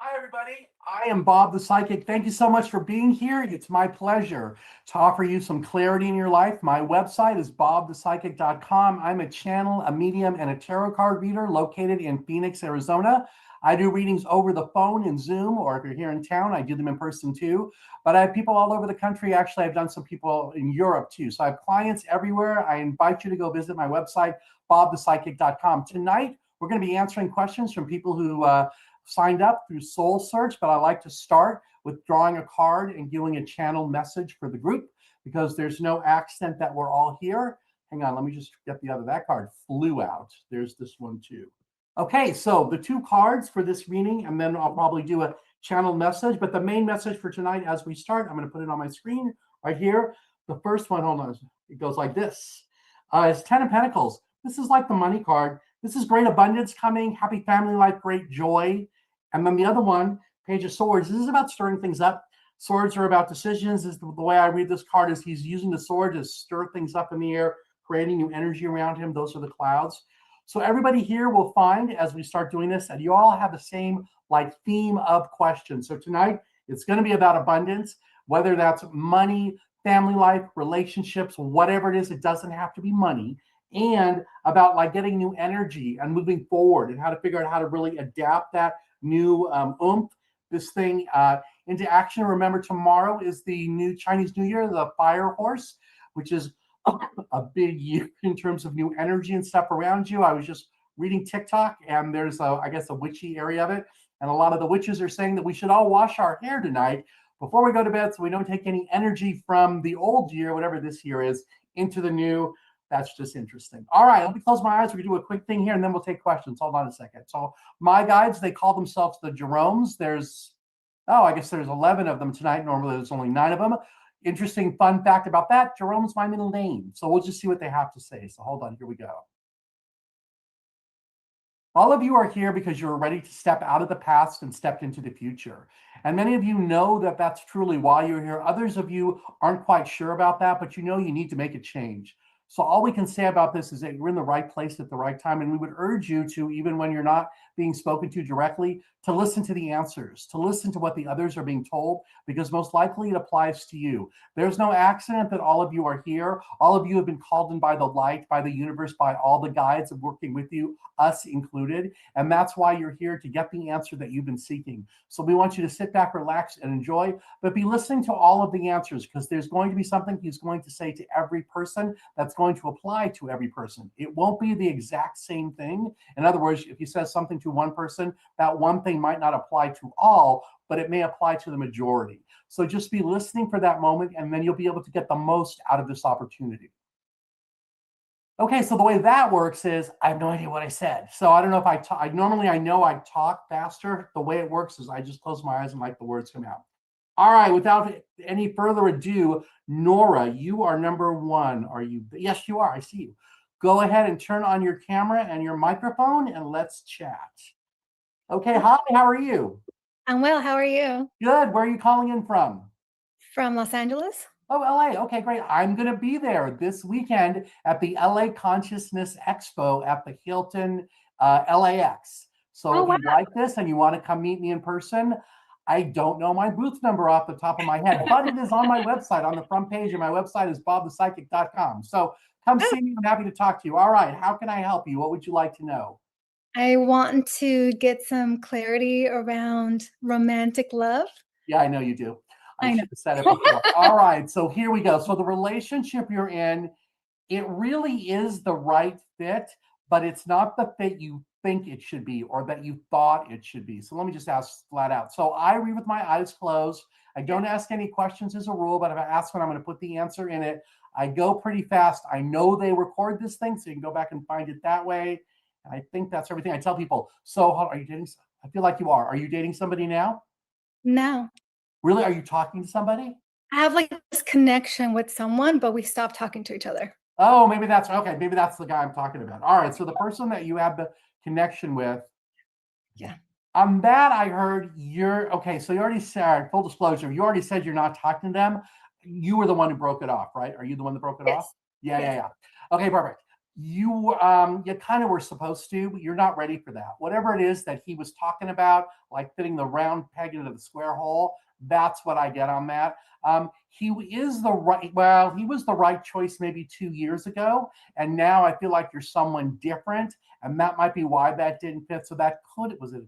Hi, everybody. I am Bob the Psychic. Thank you so much for being here. It's my pleasure to offer you some clarity in your life. My website is bobthepsychic.com. I'm a channel, a medium, and a tarot card reader located in Phoenix, Arizona. I do readings over the phone in Zoom, or if you're here in town, I do them in person too. But I have people all over the country. Actually, I've done some people in Europe too. So I have clients everywhere. I invite you to go visit my website, bobthepsychic.com. Tonight, we're going to be answering questions from people who signed up through Soul Search, but I like to start with drawing a card and giving a channel message for the group because there's no accident that we're all here. Hang on, let me just get the other. That card flew out. There's this one too. Okay, so the two cards for this reading, and then I'll probably do a channel message, but the main message for tonight as we start, I'm going to put it on my screen right here. The first one, hold on, it goes like this. It's 10 of Pentacles. This is like the money card. This is great abundance coming, happy family life, great joy. And then the other one, Page of Swords. This is about stirring things up. Swords are about decisions. The way I read this card is he's using the sword to stir things up in the air, creating new energy around him. Those are the clouds. So everybody here will find, as we start doing this, that you all have the same theme of questions. So tonight, it's going to be about abundance, whether that's money, family life, relationships, whatever it is. It doesn't have to be money. And about getting new energy and moving forward and how to figure out how to really adapt that new oomph, this thing into action. Remember, tomorrow is the new Chinese New Year, the fire horse, which is a big year in terms of new energy and stuff around you. I was just reading TikTok, and there's I guess a witchy area of it. And a lot of the witches are saying that we should all wash our hair tonight before we go to bed so we don't take any energy from the old year, whatever this year is, into the new. That's just interesting. All right, let me close my eyes. We can do a quick thing here, and then we'll take questions. Hold on a second. So my guides, they call themselves the Jeromes. I guess there's 11 of them tonight. Normally, there's only 9 of them. Interesting fun fact about that, Jerome's my middle name. So we'll just see what they have to say. So hold on, here we go. All of you are here because you're ready to step out of the past and step into the future. And many of you know that that's truly why you're here. Others of you aren't quite sure about that, but you know you need to make a change. So all we can say about this is that you're in the right place at the right time. And we would urge you to, even when you're not being spoken to directly, to listen to the answers, to listen to what the others are being told, because most likely it applies to you. There's no accident that all of you are here. All of you have been called in by the light, by the universe, by all the guides of working with you, us included. And that's why you're here, to get the answer that you've been seeking. So we want you to sit back, relax, and enjoy, but be listening to all of the answers, because there's going to be something he's going to say to every person that's going to apply to every person. It won't be the exact same thing. In other words, if he says something to one person, that one thing might not apply to all, but it may apply to the majority. So just be listening for that moment, and then you'll be able to get the most out of this opportunity. Okay, so the way that works is, I have no idea what I said. So I don't know if I talk. Normally I know I talk faster. The way it works is I just close my eyes and let the words come out. All right, without any further ado, Nora, you are number 1. Are you? Yes, you are. I see you. Go ahead and turn on your camera and your microphone, and let's chat. Okay, hi, how are you? I'm well. How are you? Good. Where are you calling in from? From Los Angeles. Oh, LA. Okay, great. I'm going to be there this weekend at the LA Consciousness Expo at the Hilton LAX. So if you like this and you want to come meet me in person, I don't know my booth number off the top of my head, but it is on my website. On the front page of my website is bobthepsychic.com. So come see me. I'm happy to talk to you. All right. How can I help you? What would you like to know? I want to get some clarity around romantic love. Yeah, I know you do. I know. Should have said it before. All right, so here we go. So the relationship you're in, it really is the right fit, but it's not the fit you think it should be or that you thought it should be. So let me just ask flat out. So I read with my eyes closed. I don't ask any questions as a rule, but if I ask one, I'm going to put the answer in it. I go pretty fast. I know they record this thing, so you can go back and find it that way. And I think that's everything I tell people. So are you dating? I feel like you are. Are you dating somebody now? No. Really? Are you talking to somebody? I have this connection with someone, but we stopped talking to each other. Oh, maybe that's okay. Maybe that's the guy I'm talking about. All right. So the person that you have the connection with. Yeah. On that, I heard you're okay. So you already said, full disclosure, you already said you're not talking to them. You were the one who broke it off, right? Are you the one that broke it off? Yeah. Okay, perfect. you kind of were supposed to, but you're not ready for that. Whatever it is that he was talking about, like fitting the round peg into the square hole, that's what I get on that. He was the right choice maybe 2 years ago, and now I feel like you're someone different, and that might be why that didn't fit. So that was it.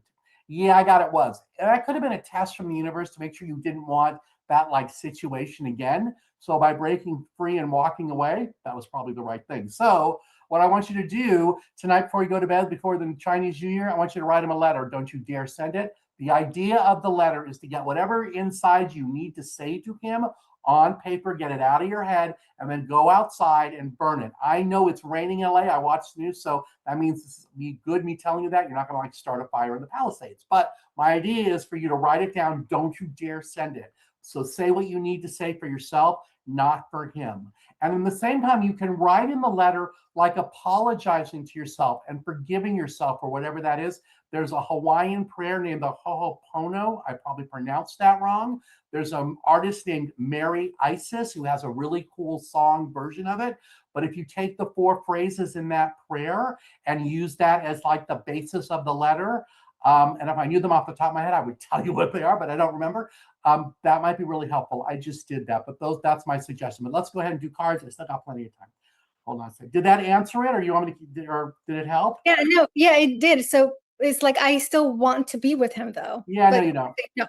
Yeah, I got it. That could have been a test from the universe to make sure you didn't want that like situation again. So by breaking free and walking away, that was probably the right thing. So what I want you to do tonight before you go to bed, before the Chinese New Year, I want you to write him a letter. Don't you dare send it. The idea of the letter is to get whatever inside you need to say to him on paper, get it out of your head, and then go outside and burn it. I know it's raining in LA. I watch the news, so that means this is good me telling you that. You're not going to like start a fire in the Palisades. But my idea is for you to write it down. Don't you dare send it. So say what you need to say for yourself, not for him. And in the same time, you can write in the letter like apologizing to yourself and forgiving yourself for whatever that is. There's a Hawaiian prayer named the Ho'opono. I probably pronounced that wrong. There's an artist named Mary Isis who has a really cool song version of it. But if you take the 4 phrases in that prayer and use that as like the basis of the letter, and if I knew them off the top of my head, I would tell you what they are, but I don't remember. That might be really helpful. I just did that, but that's my suggestion. But let's go ahead and do cards. I still got plenty of time. Hold on a second. Did that answer it, or you want me to, or did it help? Yeah, no, yeah, it did. So it's like I still want to be with him, though. Yeah, no, you don't. No,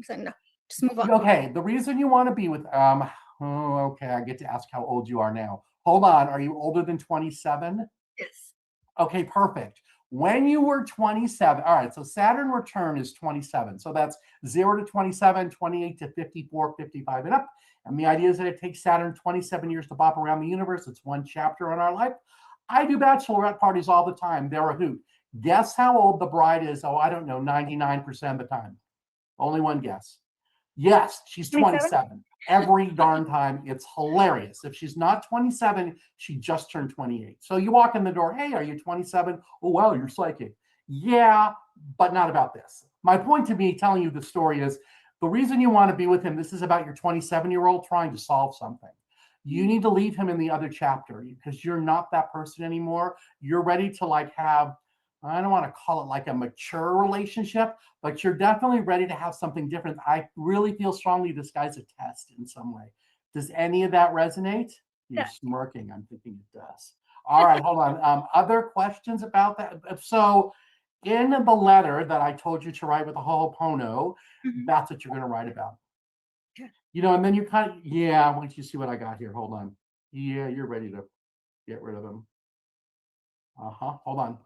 so no, just move on. Okay, the reason you want to be with okay, I get to ask how old you are now. Hold on, are you older than 27? Yes. Okay, perfect. When you were 27, all right, so Saturn return is 27. So that's 0 to 27, 28 to 54, 55 and up. And the idea is that it takes Saturn 27 years to bop around the universe. It's one chapter in our life. I do bachelorette parties all the time. They're a hoot. Guess how old the bride is? Oh, I don't know, 99% of the time. Only one guess. Yes, she's 27. Every darn time. It's hilarious. If she's not 27, she just turned 28. So you walk in the door, hey, are you 27? Oh, wow, you're psychic. Yeah, but not about this. My point to me telling you the story is the reason you want to be with him, this is about your 27-year-old trying to solve something. You need to leave him in the other chapter because you're not that person anymore. You're ready to like have, I don't want to call it like a mature relationship, but you're definitely ready to have something different. I really feel strongly this guy's a test in some way. Does any of that resonate? You're smirking. I'm thinking it does. All right, hold on. Other questions about that? So in the letter that I told you to write with the Ho'opono, that's what you're going to write about. You know, and then you kind of, yeah, once you see what I got here, hold on. Yeah, you're ready to get rid of him. Hold on.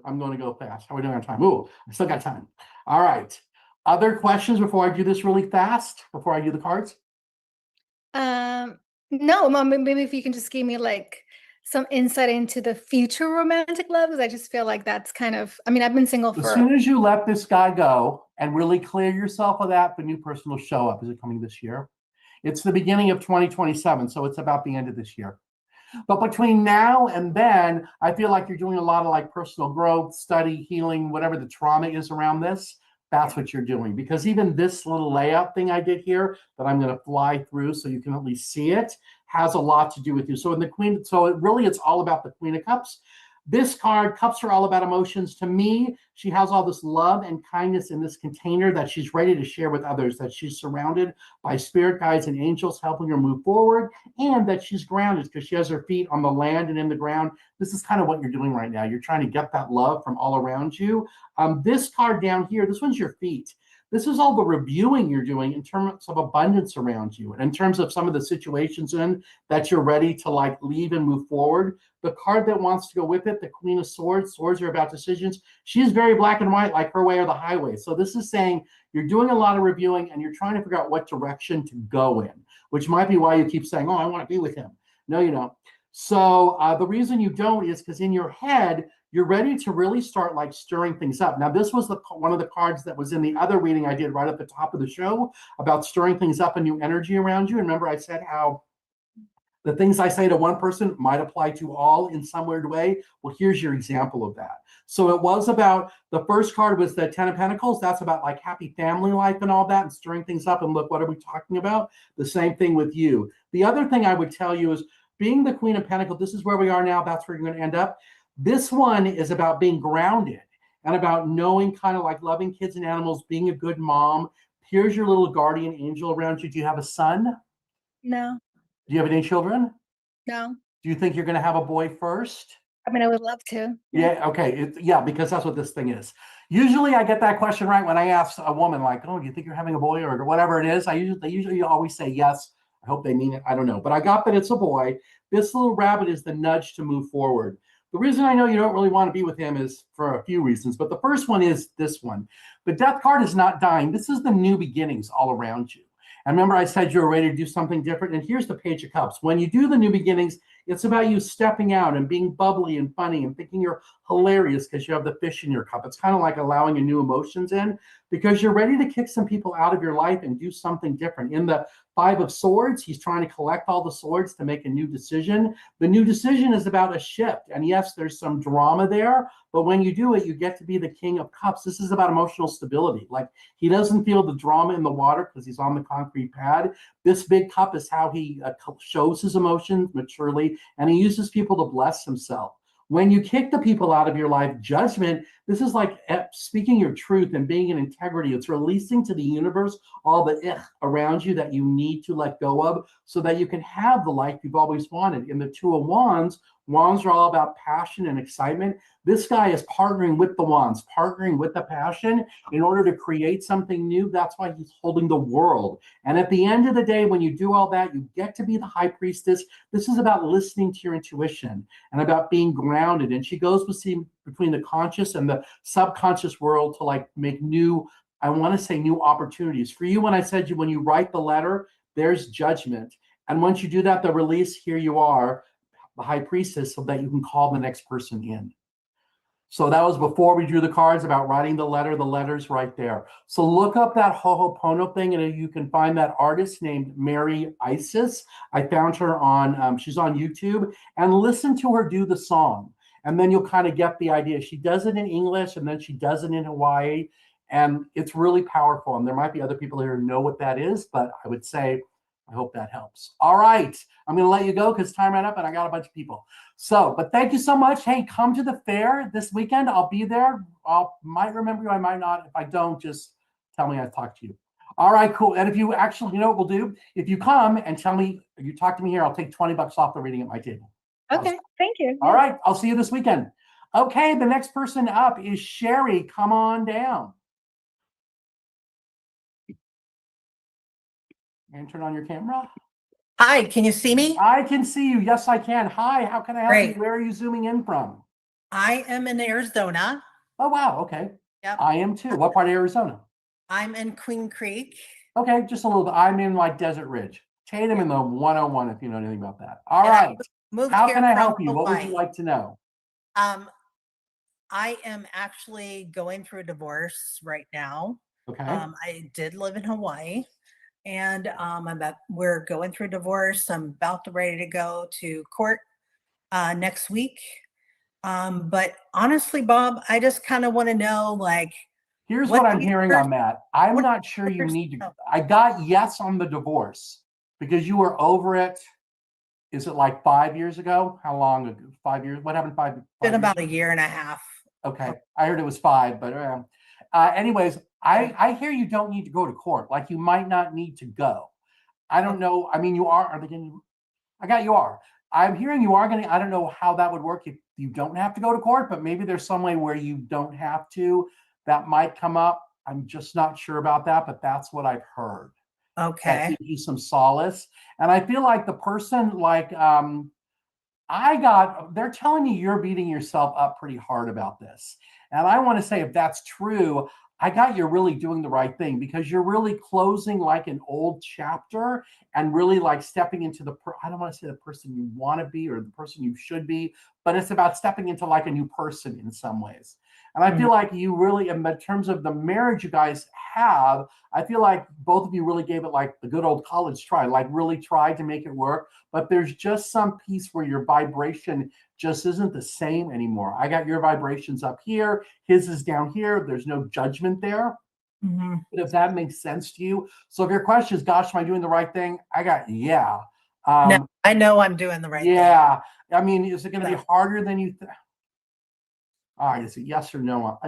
I'm going to go fast. How are we doing on time? Ooh, I still got time. All right. Other questions before I do this really fast, before I do the cards? No, Mom, maybe if you can just give me like some insight into the future romantic love, because I just feel like that's kind of, I mean, I've been single for. As soon as you let this guy go and really clear yourself of that, the new person will show up. Is it coming this year? It's the beginning of 2027, so it's about the end of this year. But between now and then, I feel like you're doing a lot of like personal growth, study, healing, whatever the trauma is around this. That's what you're doing. Because even this little layout thing I did here that I'm going to fly through so you can at least see it has a lot to do with you. So in the Queen, so it really, it's all about the Queen of Cups. This card, cups are all about emotions. To me, she has all this love and kindness in this container that she's ready to share with others, that she's surrounded by spirit guides and angels helping her move forward, and that she's grounded because she has her feet on the land and in the ground. This is kind of what you're doing right now. You're trying to get that love from all around you. This card down here, this one's your feet. This is all the reviewing you're doing in terms of abundance around you and in terms of some of the situations in that you're ready to like leave and move forward. The card that wants to go with it, the Queen of Swords, swords are about decisions. She's very black and white, like her way or the highway. So this is saying you're doing a lot of reviewing and you're trying to figure out what direction to go in, which might be why you keep saying, oh, I want to be with him. No, you don't. So the reason you don't is because in your head, you're ready to really start like stirring things up. Now, this was one of the cards that was in the other reading I did right at the top of the show about stirring things up and new energy around you. Remember I said how the things I say to one person might apply to all in some weird way. Well, here's your example of that. So it was about, the first card was the 10 of Pentacles. That's about like happy family life and all that and stirring things up. And look, what are we talking about? The same thing with you. The other thing I would tell you is being the Queen of Pentacles, this is where we are now. That's where you're going to end up. This one is about being grounded and about knowing, kind of like loving kids and animals, being a good mom. Here's your little guardian angel around you. Do you have a son? No, Do you have any children? no. Do you think you're going to have a boy first? I mean, I would love to. Yeah, okay. Yeah, because that's what this thing is. Usually I get that question right when I ask a woman, like, oh, do you think you're having a boy or whatever it is? They usually always say yes. I hope they mean it. I don't know. But I got that it's a boy. This little rabbit is the nudge to move forward. The reason I know you don't really want to be with him is for a few reasons. But the first one is this one. The death card is not dying. This is the new beginnings all around you. And remember, I said you were ready to do something different. And here's the Page of Cups. When you do the new beginnings, it's about you stepping out and being bubbly and funny and thinking you're hilarious because you have the fish in your cup. It's kind of like allowing your new emotions in because you're ready to kick some people out of your life and do something different. In the Five of Swords, he's trying to collect all the swords to make a new decision. The new decision is about a shift. And yes, there's some drama there, but when you do it, you get to be the King of Cups. This is about emotional stability. Like he doesn't feel the drama in the water because he's on the concrete pad. This big cup is how he shows his emotions maturely, and he uses people to bless himself. When you kick the people out of your life, judgment, this is like speaking your truth and being in integrity. It's releasing to the universe all the around you that you need to let go of so that you can have the life you've always wanted. In the Two of Wands, wands are all about passion and excitement. This guy is partnering with the wands, partnering with the passion in order to create something new. That's why he's holding the world. And at the end of the day, when you do all that, you get to be the high priestess. This is about listening to your intuition and about being grounded. And she goes between the conscious and the subconscious world to like make new, I want to say new opportunities. For you, when I said when you write the letter, there's judgment. And once you do that, the release, here you are, the high priestess, so that you can call the next person in. So that was before we drew the cards about writing the letter. The letter's right there. So look up that Ho'oponopono thing, and you can find that artist named Mary Isis. I found her on, she's on YouTube, and listen to her do the song. And then you'll kind of get the idea. She does it in English, and then she does it in Hawaii. And it's really powerful. And there might be other people here who know what that is, but I would say, I hope that helps. All right. I'm going to let you go because time ran up and I got a bunch of people. So, but thank you so much. Hey, come to the fair this weekend. I'll be there. Might remember you. I might not. If I don't, just tell me I talked to you. All right, cool. And if you actually, you know what we'll do? If you come and tell me, you talk to me here, I'll take $20 off the reading at my table. Okay. Thank you. All right. I'll see you this weekend. Okay. The next person up is Sherry. Come on down. And turn on your camera. Hi, can you see me? I can see you. Yes, I can. Hi, how can I help Great. you? Where are you zooming in from? I am in Arizona. Oh, wow. Okay. Yep. I am too. What part of Arizona? I'm in Queen Creek. Okay, just a little bit. I'm in like Desert Ridge. Tatum in the 101, if you know anything about that. All And right. Moved How here can I from help you? What would Hawaii. you like to know? I am actually going through a divorce right now. Okay. I did live in Hawaii, and we're going through a divorce. I'm about ready to go to court next week. But honestly, Bob, I just kind of want to know, like, Here's what what I'm these hearing pers- on that. I'm what not these sure you pers- need to. oh, I got yes on the divorce because you were over it. Is it like 5 years ago? How long ago? 5 years? What happened five been years about ago? a year and a half. Okay, I heard it was 5, but anyways, I hear you don't need to go to court. Like you might not need to go. I don't know. I mean, you are. Are they going? I got you are. I'm hearing you are going to. I don't know how that would work if you don't have to go to court, but maybe there's some way where you don't have to. That might come up. I'm just not sure about that, but that's what I've heard. That Okay. gives you some solace, and I feel like the person like they're telling me you're beating yourself up pretty hard about this. And I want to say, if that's true, I got you're really doing the right thing because you're really closing like an old chapter and really like stepping into I don't want to say the person you want to be or the person you should be, but it's about stepping into like a new person in some ways. And I feel like you really, in terms of the marriage you guys have, I feel like both of you really gave it like the good old college try, like really tried to make it work. But there's just some piece where your vibration just isn't the same anymore. I got your vibrations up here, his is down here. There's no judgment there. Mm-hmm. But if that makes sense to you. So if your question is, gosh, am I doing the right thing? I got, yeah. No, I know I'm doing the right thing. Yeah. I mean, is it going to No. be harder than you think? All right, is it yes or no?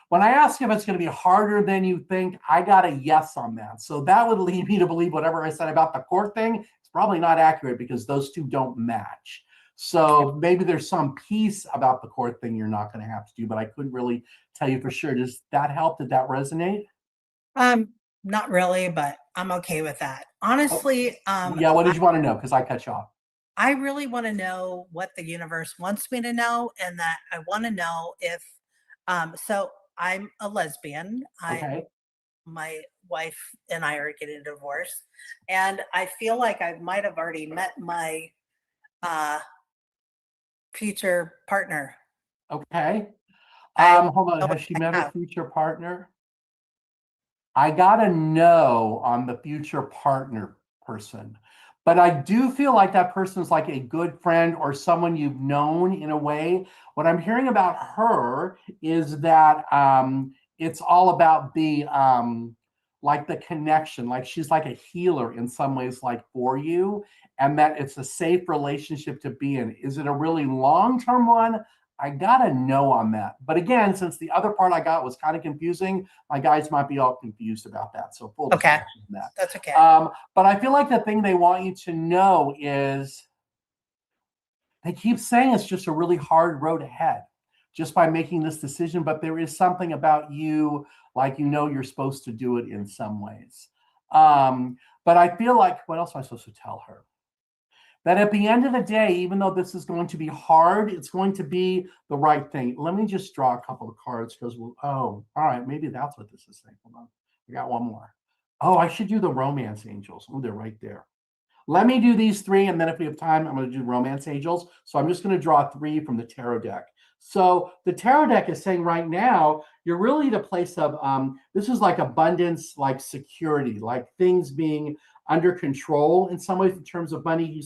When I ask if it's going to be harder than you think, I got a yes on that. So that would lead me to believe whatever I said about the court thing is probably not accurate because those two don't match. So maybe there's some piece about the court thing you're not going to have to do, but I couldn't really tell you for sure. Does that help? Did that resonate? Not really, but I'm okay with that. Honestly, Yeah, what did you want to know? Because I cut you off. I really want to know what the universe wants me to know, and that I want to know if so I'm a lesbian. Okay. My wife and I are getting a divorce, and I feel like I might have already met my future partner. Okay. I Hold on. know Has she I met her have. future partner? I got a no on the future partner person, but I do feel like that person's like a good friend or someone you've known in a way. What I'm hearing about her is that it's all about the like the connection, like she's like a healer in some ways, like for you, and that it's a safe relationship to be in. Is it a really long-term one? I got a no on that. But again, since the other part I got was kind of confusing, my guys might be all confused about that. So full Okay, discussion on that. that's okay. But I feel like the thing they want you to know is they keep saying it's just a really hard road ahead just by making this decision. But there is something about you, like, you're supposed to do it in some ways. But I feel like, what else am I supposed to tell her? That at the end of the day, even though this is going to be hard, it's going to be the right thing. Let me just draw a couple of cards because all right, maybe that's what this is saying. Hold on. I got one more. Oh, I should do the romance angels. Oh, they're right there. Let me do these three, and then if we have time, I'm going to do romance angels. So I'm just going to draw three from the tarot deck. So the tarot deck is saying right now, you're really at a place of, this is like abundance, like security, like things being under control in some ways in terms of money.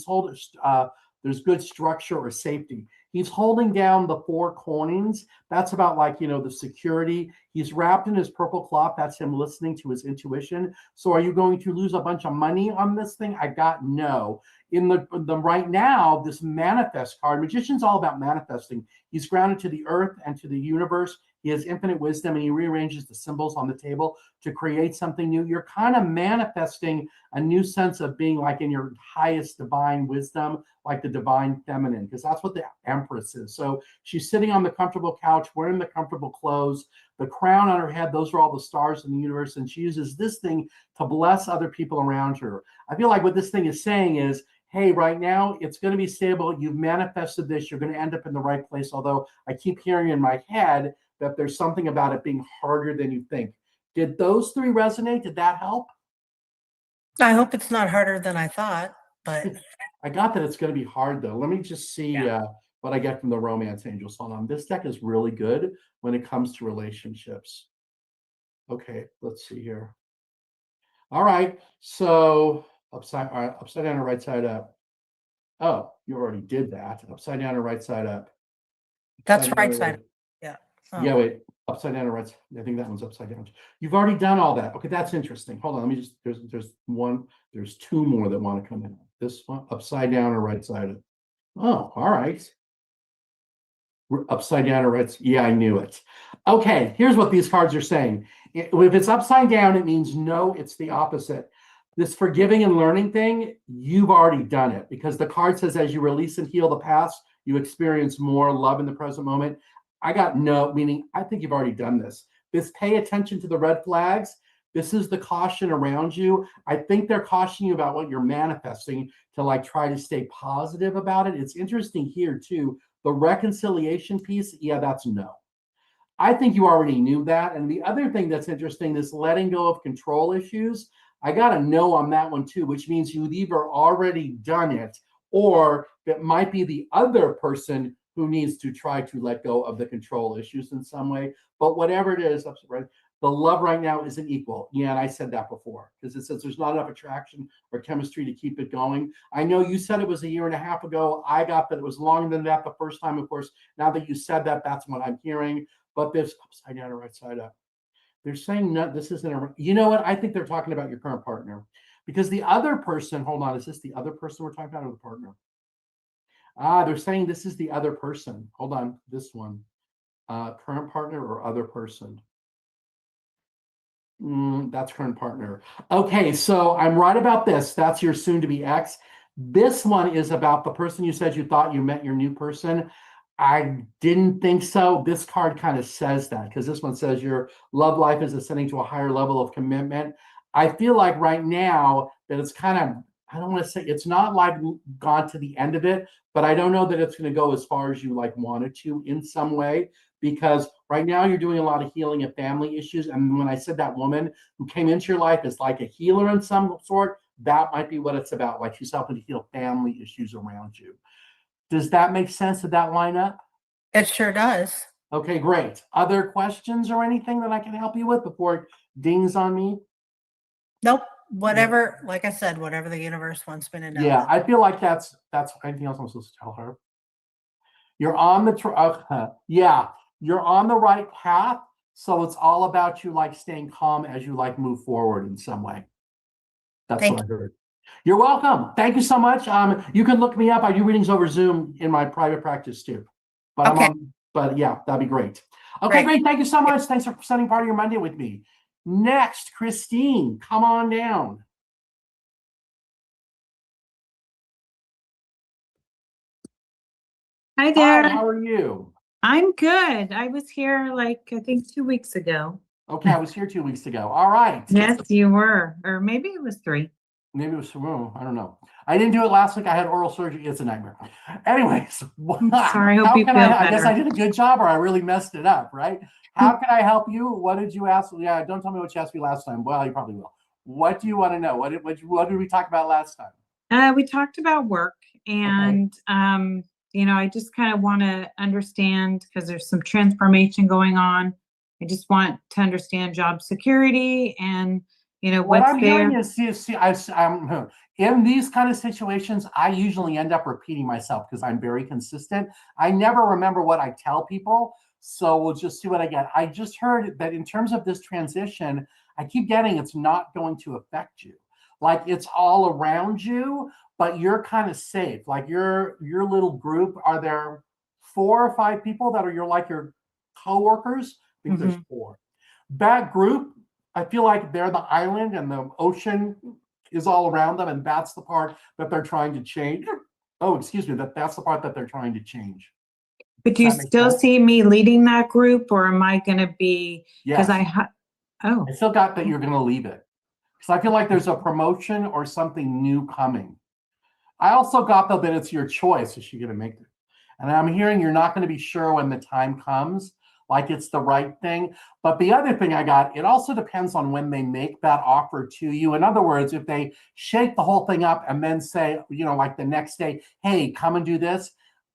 There's good structure or safety. He's holding down the 4 coins. That's about like, the security. He's wrapped in his purple cloth. That's him listening to his intuition. So are you going to lose a bunch of money on this thing? I got no. In the right now, this manifest card, magician's all about manifesting. He's grounded to the earth and to the universe. He has infinite wisdom, and he rearranges the symbols on the table to create something new. You're kind of manifesting a new sense of being like in your highest divine wisdom, like the divine feminine, because that's what the Empress is. So she's sitting on the comfortable couch, wearing the comfortable clothes, the crown on her head. Those are all the stars in the universe. And she uses this thing to bless other people around her. I feel like what this thing is saying is, hey, right now it's going to be stable. You've manifested this. You're going to end up in the right place. Although I keep hearing in my head that there's something about it being harder than you think. Did those 3 resonate? Did that help? I hope it's not harder than I thought, but I got that it's going to be hard, though. Let me just see Yeah. what I get from the romance angels. Hold on. This deck is really good when it comes to relationships. Okay, let's see here. All right. So upside down or right side up. Oh, you already did that. Upside down or right side up. that's Upside down right or side. Yeah. Oh. Yeah, wait. Upside down or right? I think that one's upside down. You've already done all that. Okay, that's interesting. Hold on. Let me just. There's 2 more that want to come in. This one, upside down or right side up. Oh, all right. We're upside down or right. Yeah, I knew it. Okay, here's what these cards are saying. If it's upside down, it means no, it's the opposite. This forgiving and learning thing, you've already done it, because the card says as you release and heal the past, you experience more love in the present moment. I got no, meaning I think you've already done this. This pay attention to the red flags. This is the caution around you. I think they're cautioning you about what you're manifesting to like try to stay positive about it. It's interesting here too. The reconciliation piece, yeah, that's no. I think you already knew that. And the other thing that's interesting, this letting go of control issues, I got a no on that one too, which means you've either already done it or it might be the other person who needs to try to let go of the control issues in some way. But whatever it is, right, the love right now isn't equal. Yeah, and I said that before, because it says there's not enough attraction or chemistry to keep it going. I know you said it was 1.5 years ago. I got that it was longer than that the first time, of course. Now that you said that, that's what I'm hearing. But this upside down or right side up. They're saying no, this isn't a, you know what? I think they're talking about your current partner. Because the other person, hold on, is this the other person we're talking about or the partner? They're saying this is the other person. Hold on, this one. Current partner or other person? That's current partner. Okay, so I'm right about this. That's your soon-to-be ex. This one is about the person you said you thought you met your new person. I didn't think so. This card kind of says that because this one says your love life is ascending to a higher level of commitment. I feel like right now that it's kind of, I don't want to say it's not like gone to the end of it, but I don't know that it's going to go as far as you like wanted to in some way, because right now you're doing a lot of healing of family issues. And when I said that woman who came into your life is like a healer in some sort, that might be what it's about. Like she's helping to heal family issues around you. Does that make sense? Did that line up? It sure does. Okay, great. Other questions or anything that I can help you with before it dings on me? Nope. Whatever, like I said, whatever the universe wants me to know. Yeah, I feel like that's anything else I'm supposed to tell her. You're on the yeah, you're on the right path. So it's all about you like staying calm as you like move forward in some way. That's what I heard. You're welcome. Thank you so much. You can look me up. I do readings over Zoom in my private practice too. But Okay. But yeah, that'd be great. Okay, great. Thank you so much. Thanks for spending part of your Monday with me. Next, Christine, come on down. Hi there. Hi, how are you? I'm good. I was here like, I think 2 weeks ago. Okay, I was here 2 weeks ago. All right. Yes, you were. Or maybe it was 3. Maybe it was, I don't know. I didn't do it last week. I had oral surgery. It's a nightmare. Anyways, sorry, I hope you feel better. I guess I did a good job or I really messed it up, right? How can I help you? What did you ask? Yeah, don't tell me what you asked me last time. Well, you probably will. What do you want to know? What did we talk about last time? We talked about work and, I just kind of want to understand because there's some transformation going on. I just want to understand job security and, what what's I'm there. hearing is, I'm in these kind of situations, I usually end up repeating myself because I'm very consistent. I never remember what I tell people. So we'll just see what I get. I just heard that in terms of this transition, I keep getting it's not going to affect you. Like it's all around you, but you're kind of safe. Like your little group, are there 4 or 5 people that are your coworkers? I think there's 4. That group, I feel like they're the island and the ocean is all around them, and that's the part that they're trying to change. Oh, excuse me, that's the part that they're trying to change. But do you still see me leading that group, or am I going to be? Because I still got that you're going to leave it. Because I feel like there's a promotion or something new coming. I also got though that it's your choice. Is she going to make it? And I'm hearing you're not going to be sure when the time comes, like it's the right thing. But the other thing I got, it also depends on when they make that offer to you. In other words, if they shake the whole thing up and then say, like the next day, hey, come and do this,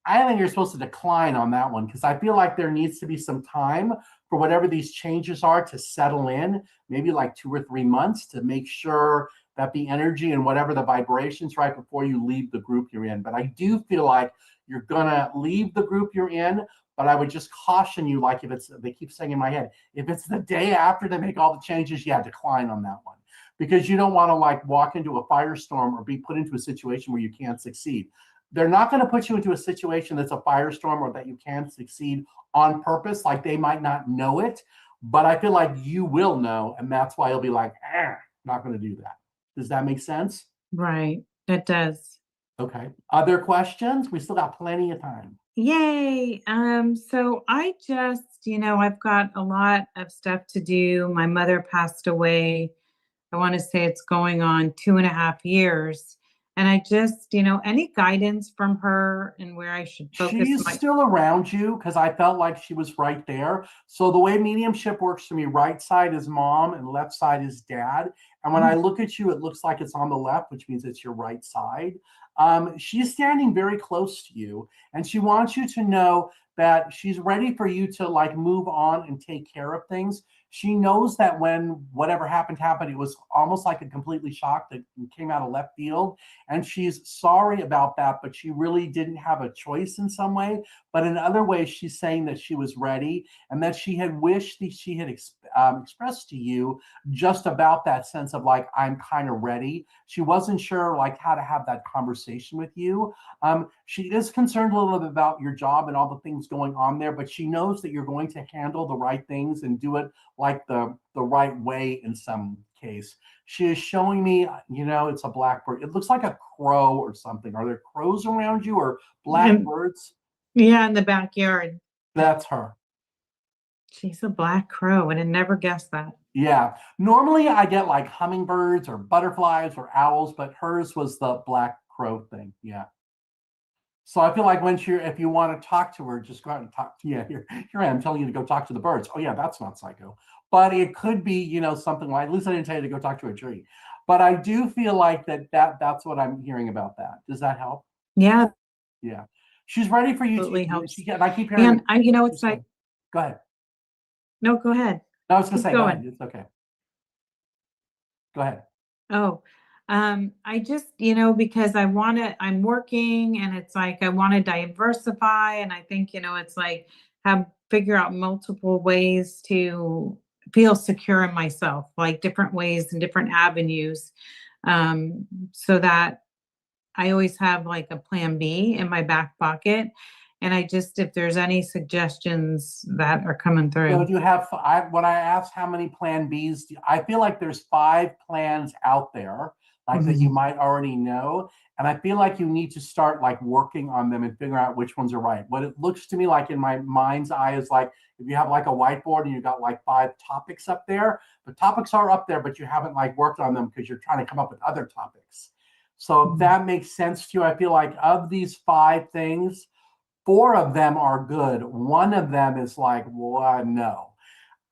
I think you're supposed to decline on that one because I feel like there needs to be some time for whatever these changes are to settle in, maybe like 2 or 3 months to make sure that the energy and whatever the vibrations right before you leave the group you're in. But I do feel like you're gonna leave the group you're in, but I would just caution you, like if it's, they keep saying in my head, if it's the day after they make all the changes, yeah, decline on that one. Because you don't want to like walk into a firestorm or be put into a situation where you can't succeed. They're not going to put you into a situation that's a firestorm or that you can't succeed on purpose. Like they might not know it, but I feel like you will know. And that's why you'll be like, not going to do that. Does that make sense? Right. That does. Okay. Other questions? We still got plenty of time. Yay. So I just, I've got a lot of stuff to do. My mother passed away. I want to say it's going on 2.5 years. And I just, any guidance from her and where I should focus. She's still around you because I felt like she was right there. So the way mediumship works for me, right side is mom and left side is dad. And when I look at you, it looks like it's on the left, which means it's your right side. She's standing very close to you and she wants you to know that she's ready for you to like move on and take care of things. She knows that when whatever happened, it was almost like a completely shock that came out of left field. And she's sorry about that, but she really didn't have a choice in some way. But in other ways, she's saying that she was ready and that she had wished that she had expressed to you just about that sense of like, I'm kind of ready. She wasn't sure like how to have that conversation with you. She is concerned a little bit about your job and all the things going on there, but she knows that you're going to handle the right things and do it like the right way in some case. She is showing me, it's a blackbird. It looks like a crow or something. Are there crows around you or blackbirds? Yeah, in the backyard. That's her. She's a black crow, and I never guessed that. Yeah. Normally I get like hummingbirds or butterflies or owls, but hers was the black crow thing. Yeah. So I feel like if you want to talk to her, just go out and talk. Yeah, here I am telling you to go talk to the birds. Oh yeah, that's not psycho. But it could be, something like, at least I didn't tell you to go talk to a tree. But I do feel like that's what I'm hearing about that. Does that help? Yeah. Yeah. She's ready for you Absolutely to helps. and I keep hearing And it's like, go ahead. no, go ahead. No, I was gonna say, Keep go going. ahead. It's okay. Go ahead. Oh, I just, because I'm working and it's like, I want to diversify. And I think, it's like, figure out multiple ways to feel secure in myself, like different ways and different avenues. So that I always have like a plan B in my back pocket. And if there's any suggestions that are coming through. So do you have, when I asked how many plan Bs, I feel like there's 5 plans out there, like that you might already know. And I feel like you need to start like working on them and figure out which ones are right. What it looks to me like in my mind's eye is like, if you have like a whiteboard and you've got like 5 topics up there, the topics are up there, but you haven't like worked on them because you're trying to come up with other topics. So if that makes sense to you, I feel like of these 5 things, 4 of them are good. 1 of them is like, well, no.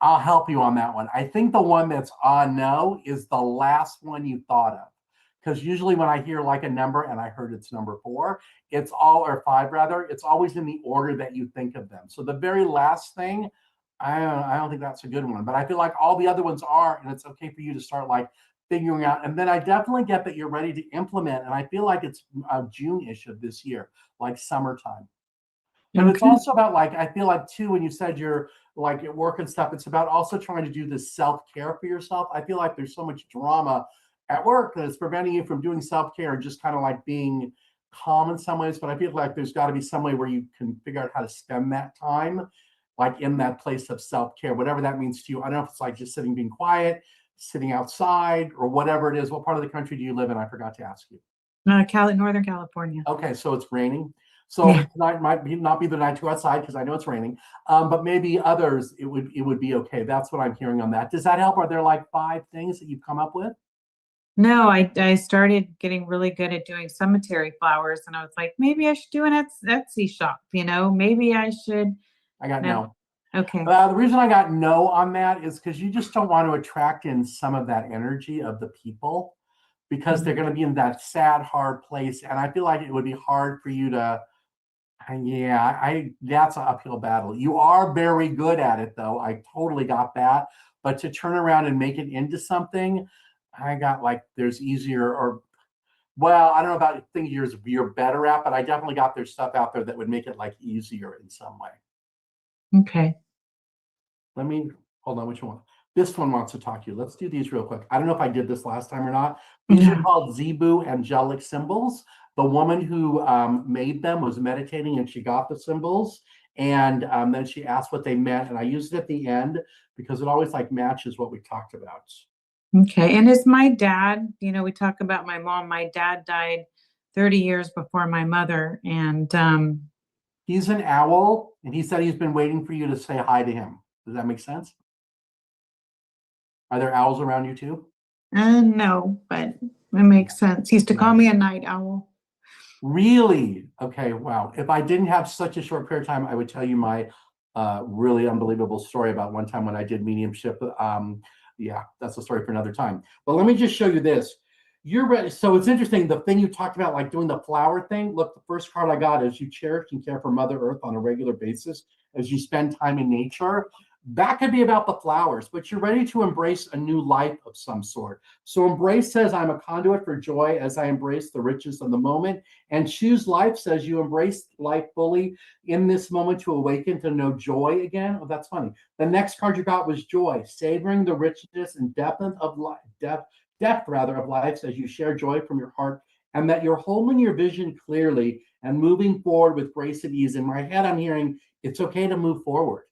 I'll help you on that one. I think the one that's no is the last one you thought of. Because usually when I hear like a number and I heard it's number 4, or 5 rather, it's always in the order that you think of them. So the very last thing, I don't think that's a good one. But I feel like all the other ones are, and it's okay for you to start like figuring out. And then I definitely get that you're ready to implement. And I feel like it's June-ish of this year, like summertime. But it's also about like, I feel like too, when you said you're like at work and stuff, it's about also trying to do this self-care for yourself. I feel like there's so much drama at work that it's preventing you from doing self-care and just kind of like being calm in some ways. But I feel like there's got to be some way where you can figure out how to spend that time, like in that place of self-care, whatever that means to you. I don't know if it's like just sitting, being quiet, sitting outside, or whatever it is. What part of the country do you live in? I forgot to ask you. Northern California. Okay, so it's raining. So tonight might not be the night to go outside because I know it's raining. But maybe others, it would be okay. That's what I'm hearing on that. Does that help? Are there like 5 things that you've come up with? No, I started getting really good at doing cemetery flowers, and I was like, maybe I should do an Etsy shop. Maybe I should. I got no. Okay. The reason I got no on that is because you just don't want to attract in some of that energy of the people, because they're going to be in that sad, hard place. And I feel like it would be hard for you to, that's an uphill battle. You are very good at it though. I totally got that. But to turn around and make it into something, I got like, there's easier, or, well, I don't know about things you're better at, but I definitely got there's stuff out there that would make it like easier in some way. Okay. Let me, hold on, which one? This one wants to talk to you. Let's do these real quick. I don't know if I did this last time or not. These are called Zebu angelic symbols. The woman who made them was meditating and she got the symbols. And then she asked what they meant. And I used it at the end because it always like matches what we talked about. Okay. And is my dad, we talk about my mom. My dad died 30 years before my mother. And he's an owl. And he said he's been waiting for you to say hi to him. Does that make sense? Are there owls around you too? No, but it makes sense. He used to call me a night owl. Really? Okay, wow. If I didn't have such a short period of time, I would tell you my really unbelievable story about one time when I did mediumship. Yeah, that's a story for another time. But let me just show you this. You're ready. So it's interesting. The thing you talked about, like doing the flower thing. Look, the first card I got is you cherish and care for Mother Earth on a regular basis as you spend time in nature. That could be about the flowers, but you're ready to embrace a new life of some sort. So embrace says, I'm a conduit for joy as I embrace the riches of the moment. And choose life says you embrace life fully in this moment to awaken to know joy again. Oh, that's funny. The next card you got was joy, savoring the richness and depth of life, depth rather of life as you share joy from your heart, and that you're holding your vision clearly and moving forward with grace and ease. In my head, I'm hearing it's okay to move forward.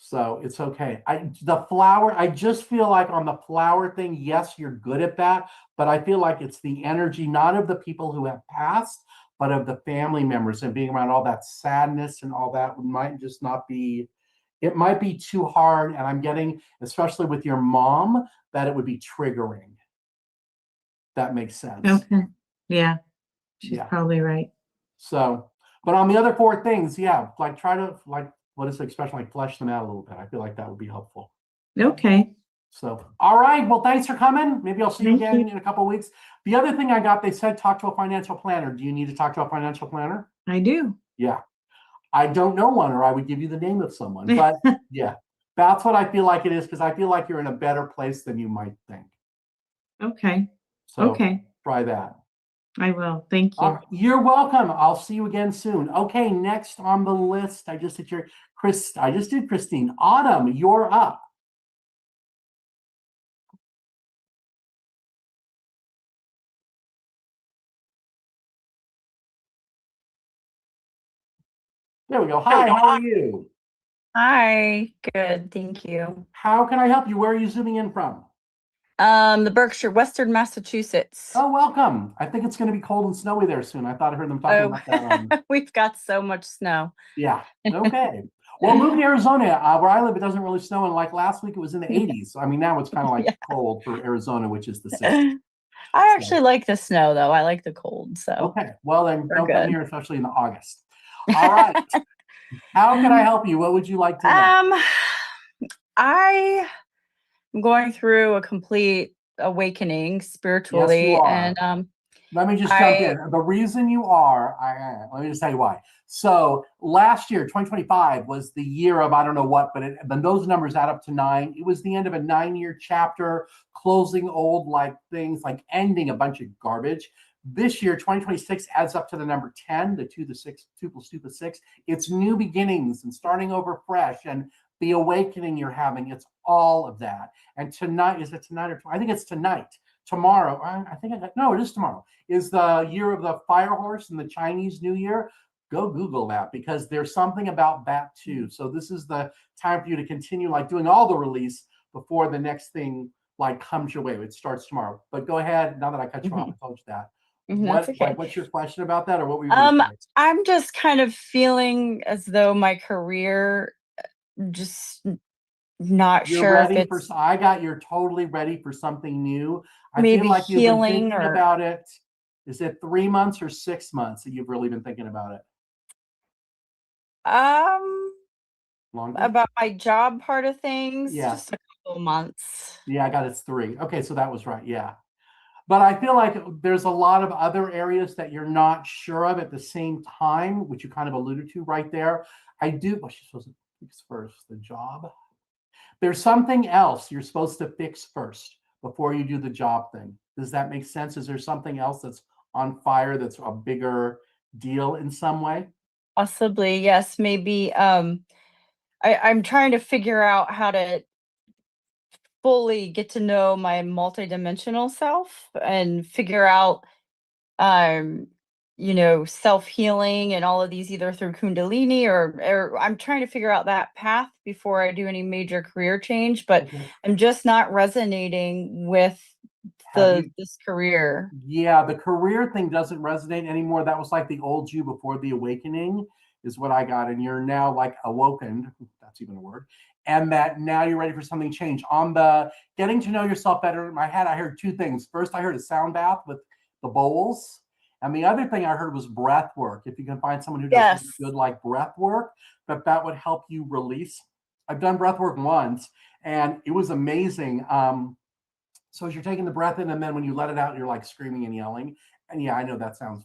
So it's okay. The flower, I just feel like on the flower thing, yes, you're good at that, but I feel like it's the energy, not of the people who have passed, but of the family members, and being around all that sadness and all that might just not be, it might be too hard. And I'm getting, especially with your mom, that it would be triggering. That makes sense. Okay. Yeah. She's Yeah. probably right. So, but on the other four things, yeah, like try to like, what is the expression, like flesh them out a little bit. I feel like that would be helpful. Okay. So, all right. Well, thanks for coming. Maybe I'll see you Thank again you. in a couple of weeks. The other thing I got, they said talk to a financial planner. Do you need to talk to a financial planner? I do. Yeah. I don't know one, or I would give you the name of someone. But yeah, that's what I feel like it is, because I feel like you're in a better place than you might think. Okay. So Okay. try that. I will. Thank you. You're welcome. I'll see you again soon. Okay, next on the list, I just did Christine. Autumn, you're up. There we go. Hi, how are you? Hi, good, thank you. How can I help you? Where are you zooming in from? The Berkshire, Western Massachusetts. Oh, welcome. I think it's going to be cold and snowy there soon. I thought I heard them talking about that. We've got so much snow. Yeah. Okay. Well, moving to Arizona, where I live, it doesn't really snow. And like last week, it was in the 80s. So, I mean, now it's kind of like cold for Arizona, which is the 60s. I actually like the snow, though. I like the cold. So Okay. Well, then We're don't come good. here, especially in the August. All right. How can I help you? What would you like to know? I am going through a complete awakening spiritually, are. and Let me just jump in. The reason you are, let me just tell you why. So last year, 2025, was the year of I don't know what, but those numbers add up to 9. It was the end of a 9-year chapter, closing old like things, like ending a bunch of garbage. This year, 2026, adds up to the number 10, the 2 plus 2 plus 6. It's new beginnings and starting over fresh, and the awakening you're having. It's all of that. And tonight, is it tonight or I think it's tonight. Tomorrow, it is tomorrow, is the year of the fire horse and the Chinese New Year. Go Google that, because there's something about that too. So this is the time for you to continue like doing all the release before the next thing like comes your way. It starts tomorrow. But go ahead. Now that I cut you off, I told you that. that's okay. What's your question about that, or what were you going to say? I'm just kind of feeling as though my career just not You're sure if ready it's you're totally ready for something new. I maybe feel like you've been healing thinking or about it. Is it 3 months or 6 months that you've really been thinking about it? Longer? about my job part of things. Yeah. Just a couple months. Yeah, I got it's 3. Okay, so that was right. Yeah. But I feel like there's a lot of other areas that you're not sure of at the same time, which you kind of alluded to right there. She's supposed to fix first, the job. There's something else you're supposed to fix first before you do the job thing. Does that make sense? Is there something else that's on fire that's a bigger deal in some way? Possibly, yes. Maybe I'm trying to figure out how to fully get to know my multidimensional self and figure out self-healing and all of these, either through Kundalini or I'm trying to figure out that path before I do any major career change, but Okay. I'm just not resonating with this career. Yeah, the career thing doesn't resonate anymore. That was like the old you before the awakening is what I got. And you're now like awoken. That's even a word. And that now you're ready for something change. On the getting to know yourself better, in my head, I heard 2 things. First, I heard a sound bath with the bowls. And the other thing I heard was breath work. If you can find someone who does good like breath work, that would help you release. I've done breath work once and it was amazing. So as you're taking the breath in, and then when you let it out, you're like screaming and yelling. And yeah, I know that sounds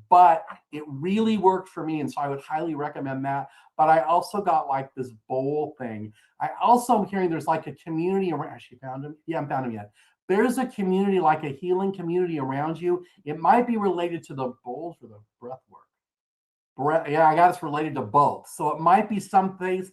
but it really worked for me. And so I would highly recommend that. But I also got like this bowl thing. I also am hearing there's like a community around. Actually found him. Yeah, I haven't found him yet. There's a community, like a healing community around you. It might be related to the bowls or the breath work. Yeah, I got it's related to both. So it might be someplace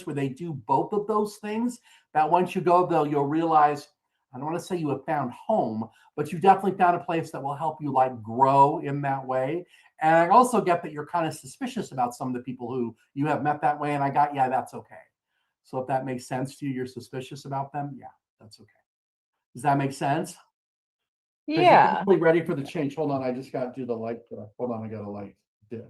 where they do both of those things, that once you go though, you'll realize, I don't want to say you have found home, but you definitely found a place that will help you like grow in that way. And I also get that you're kind of suspicious about some of the people who you have met that way. And I got, yeah, that's okay. So if that makes sense to you, you're suspicious about them. Yeah, that's okay. Does that make sense? 'Cause you're Yeah. definitely ready for the change. Hold on, I just got to do the light. Hold on, I got a light.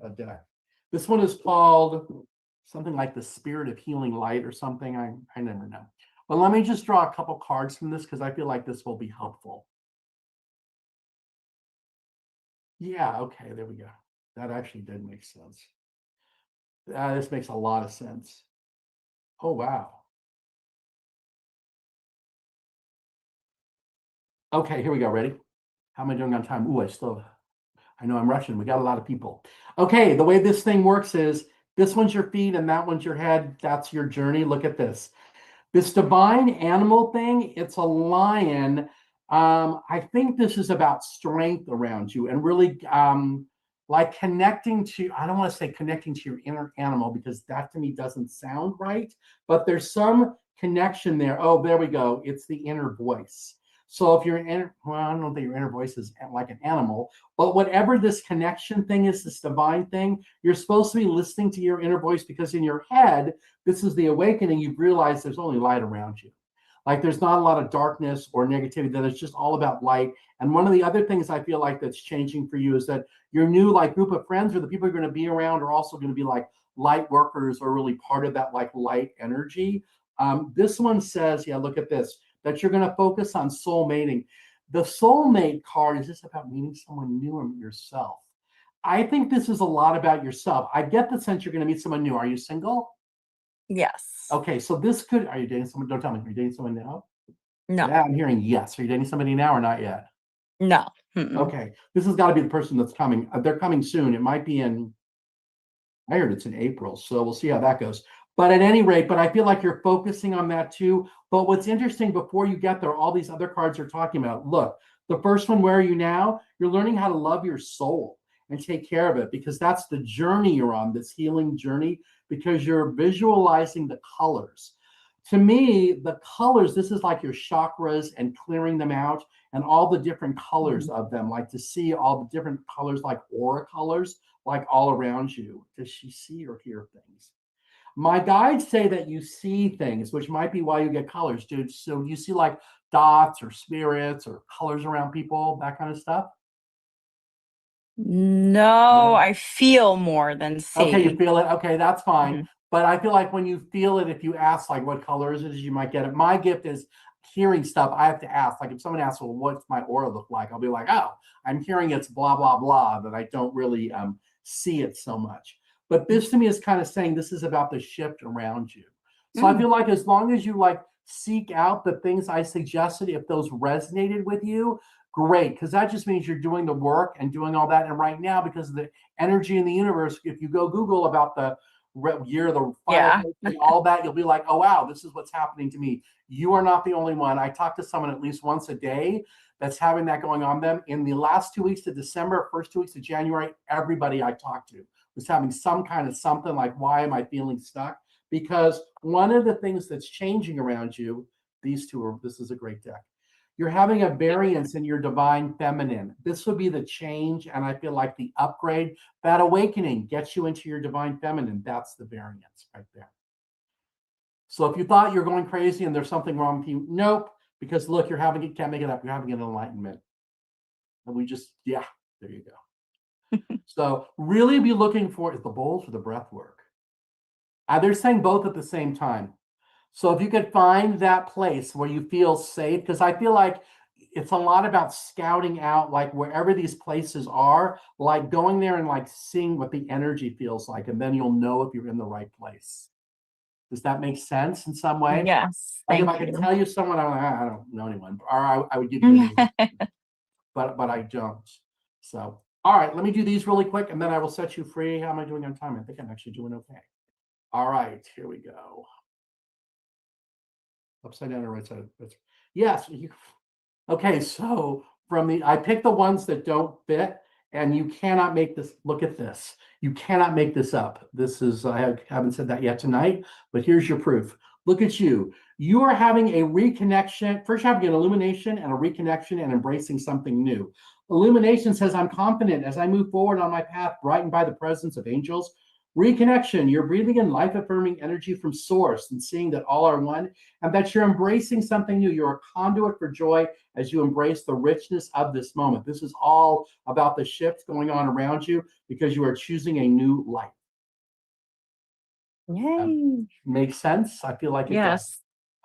A deck. This one is called something like the Spirit of Healing Light or something. I never know. But let me just draw a couple cards from this because I feel like this will be helpful. Yeah, okay, there we go. That actually did make sense. This makes a lot of sense. Oh, wow. Okay, here we go. Ready? How am I doing on time? Ooh, I know I'm rushing. We got a lot of people. Okay, the way this thing works is this one's your feet and that one's your head. That's your journey. Look at this. This divine animal thing, it's a lion. I think this is about strength around you and really like connecting to, I don't want to say connecting to your inner animal because that to me doesn't sound right, but there's some connection there. Oh, there we go. It's the inner voice. So if you're well, I don't know that your inner voice is like an animal, but whatever this connection thing is, this divine thing, you're supposed to be listening to your inner voice because in your head, this is the awakening. You've realized there's only light around you. Like there's not a lot of darkness or negativity, that it's just all about light. And one of the other things I feel like that's changing for you is that your new like group of friends or the people you're going to be around are also going to be like light workers or really part of that like light energy. This one says, yeah, look at this, that you're going to focus on soul mating. The soulmate card is just about meeting someone new in yourself. I think this is a lot about yourself. I get the sense you're going to meet someone new. Are you single? Yes. Okay, so this could, are you dating someone? Don't tell me. Are you dating someone now? No. Yeah, I'm hearing yes. Are you dating somebody now or not yet? No. Mm-mm. Okay, this has got to be the person that's coming. They're coming soon. It might be in, I heard it's in April, so we'll see how that goes. But at any rate, but I feel like you're focusing on that too. But what's interesting, before you get there, all these other cards are talking about, look, the first one, where are you now? You're learning how to love your soul and take care of it, because that's the journey you're on, this healing journey, because you're visualizing the colors. To me, the colors, this is like your chakras and clearing them out and all the different colors of them, like to see all the different colors, like aura colors, like all around you. Does she see or hear things? My guides say that you see things, which might be why you get colors, dude. So you see like dots or spirits or colors around people, that kind of stuff? No, I feel more than see. Okay, you feel it. Okay, that's fine. Mhm. But I feel like when you feel it, if you ask like what color is it, you might get it. My gift is hearing stuff. I have to ask. Like if someone asks, well, what's my aura look like? I'll be like, oh, I'm hearing it's blah, blah, blah, that I don't really see it so much. But this to me is kind of saying this is about the shift around you. So I feel like as long as you like seek out the things I suggested, if those resonated with you, great, because that just means you're doing the work and doing all that. And right now, because of the energy in the universe, if you go Google about the year of the fire, and all that, you'll be like, oh, wow, this is what's happening to me. You are not the only one. I talk to someone at least once a day that's having that going on them. In the last 2 weeks of December, first 2 weeks of January, everybody I talked to was having some kind of something like, why am I feeling stuck? Because one of the things that's changing around you, these two are, this is a great deck. You're having a variance in your divine feminine. This would be the change. And I feel like the upgrade, that awakening gets you into your divine feminine. That's the variance right there. So if you thought you're going crazy and there's something wrong with you, nope. Because look, you're having it, can't make it up. You're having an enlightenment. And we just, yeah, there you go. So really be looking for, is the bowls or the breath work? They're saying both at the same time. So if you could find that place where you feel safe, because I feel like it's a lot about scouting out, like wherever these places are, like going there and like seeing what the energy feels like, and then you'll know if you're in the right place. Does that make sense in some way? Yes. Like if Thank I could you. tell you someone, I don't know anyone, or I would give you a name, but I don't. So All right, let me do these really quick and then I will set you free. How am I doing on time? I think I'm actually doing okay. All right, here we go. Upside down or right side? Yes. Okay, so I picked the ones that don't fit, and you cannot make this. Look at this. You cannot make this up. This is, I haven't said that yet tonight, but here's your proof. Look at you. You are having a reconnection. First, you're having an illumination and a reconnection and embracing something new. Illumination says, I'm confident as I move forward on my path, brightened by the presence of angels. Reconnection, you're breathing in life-affirming energy from source and seeing that all are one, and that you're embracing something new. You're a conduit for joy as you embrace the richness of this moment. This is all about the shift going on around you because you are choosing a new life. Yay. Makes sense? I feel like it does. Yes.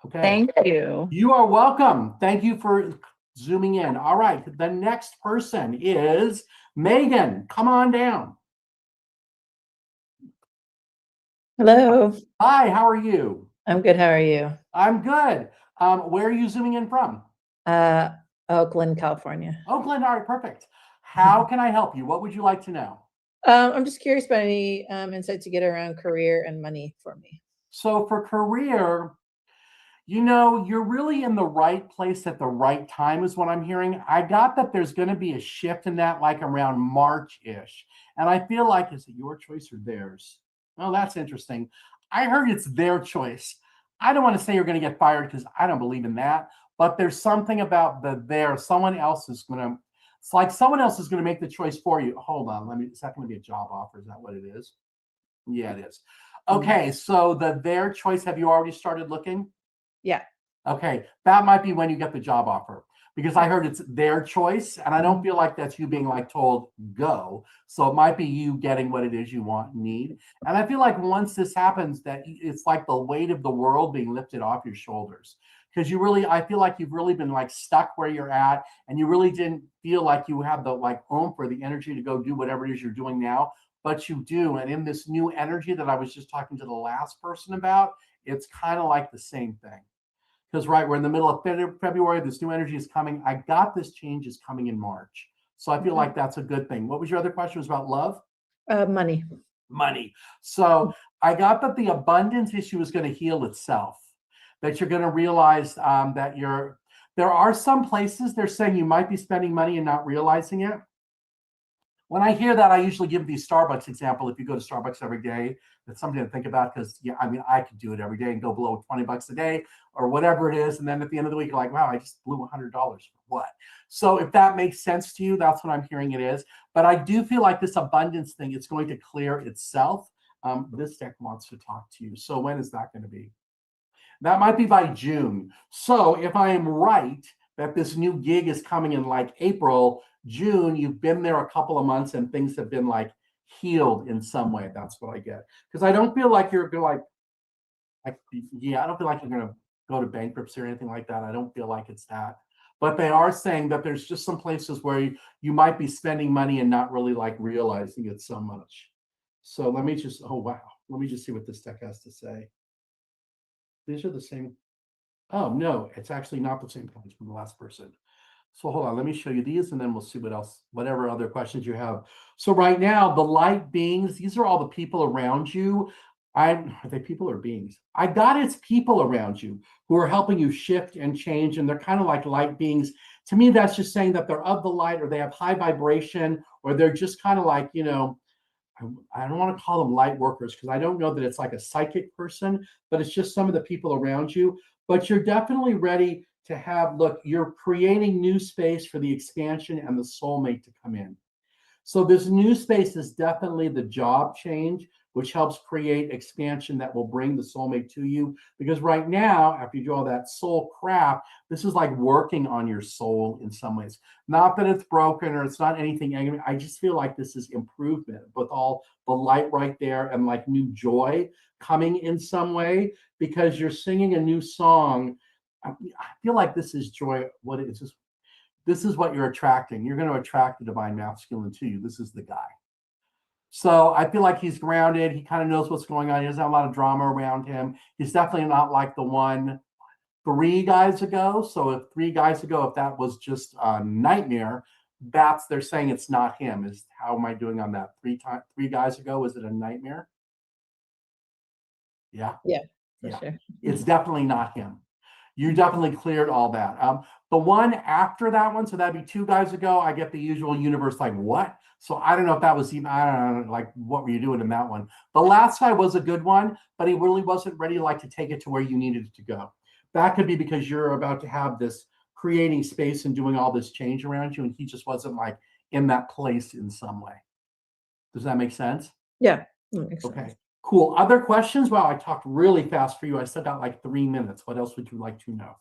Okay. Thank you. You are welcome. Thank you for zooming in. All right. The next person is Megan. Come on down. Hello, Hi, how are you? I'm good. How are you? I'm good. Where are you zooming in from? Oakland, California. Oakland. All right, perfect. How can I help you? What would you like to know? I'm just curious about any insight to get around career and money for me. So for career, you're really in the right place at the right time is what I'm hearing. I got that there's going to be a shift in that like around March-ish. And I feel like, is it your choice or theirs? Oh, that's interesting. I heard it's their choice. I don't want to say you're going to get fired because I don't believe in that. But there's something about someone else is going to, it's like someone else is going to make the choice for you. Hold on. Is that going to be a job offer? Is that what it is? Yeah, it is. Okay. So their choice, have you already started looking? Yeah. Okay. That might be when you get the job offer. Because I heard it's their choice, and I don't feel like that's you being like told go. So it might be you getting what it is you want and need. And I feel like once this happens, that it's like the weight of the world being lifted off your shoulders. Because I feel like you've really been like stuck where you're at, and you really didn't feel like you have the like oomph or the energy to go do whatever it is you're doing now, but you do. And in this new energy that I was just talking to the last person about, it's kind of like the same thing. Because we're in the middle of February, this new energy is coming. I got this change is coming in March. So I feel like that's a good thing. What was your other question? It was about love? Money. Money. So I got that the abundance issue is going to heal itself. That you're going to realize that there are some places they're saying you might be spending money and not realizing it. When I hear that, I usually give the Starbucks example. If you go to Starbucks every day, that's something to think about because, I could do it every day and go below $20 a day or whatever it is. And then at the end of the week, you're like, wow, I just blew $100 for what? So if that makes sense to you, that's what I'm hearing it is. But I do feel like this abundance thing, it's going to clear itself. This deck wants to talk to you. So when is that going to be? That might be by June. So if I am right that this new gig is coming in like April, June, you've been there a couple of months and things have been like healed in some way. That's what I get. Because I don't feel like you're going I don't feel like you're going to go to bankruptcy or anything like that. I don't feel like it's that. But they are saying that there's just some places where you might be spending money and not really like realizing it so much. So let me just, oh, wow. Let me just see what this deck has to say. These are the same. Oh, no, it's actually not the same cards from the last person. So hold on, let me show you these and then we'll see what else, whatever other questions you have. So right now, the light beings, these are all the people around you. Are they people or beings? I got it's people around you who are helping you shift and change, and they're kind of like light beings. To me, that's just saying that they're of the light, or they have high vibration, or they're just kind of like, I don't want to call them light workers because I don't know that it's like a psychic person, but it's just some of the people around you. But you're definitely ready to look, you're creating new space for the expansion and the soulmate to come in. So this new space is definitely the job change, which helps create expansion that will bring the soulmate to you. Because right now, after you do all that soul crap, this is like working on your soul in some ways. Not that it's broken or it's not anything. I just feel like this is improvement with all the light right there and like new joy coming in some way because you're singing a new song. I feel like this is joy. What is this? This is what you're attracting. You're going to attract the divine masculine to you. This is the guy. So I feel like he's grounded. He kind of knows what's going on. He doesn't have a lot of drama around him. He's definitely not like the one 3 guys ago. So if 3 guys ago, if that was just a nightmare, they're saying it's not him. How am I doing on that? Three guys ago, was it a nightmare? Yeah. Yeah, for Yeah. sure. It's definitely not him. You definitely cleared all that. The one after that one, so that'd be 2 guys ago, I get the usual universe like, what? So I don't know if that was even, I don't know, like, what were you doing in that one? The last guy was a good one, but he really wasn't ready like to take it to where you needed it to go. That could be because you're about to have this creating space and doing all this change around you, and he just wasn't like in that place in some way. Does that make sense? Yeah, that makes Okay. sense. Cool. Other questions? Wow, I talked really fast for you. I still got like 3 minutes. What else would you like to know?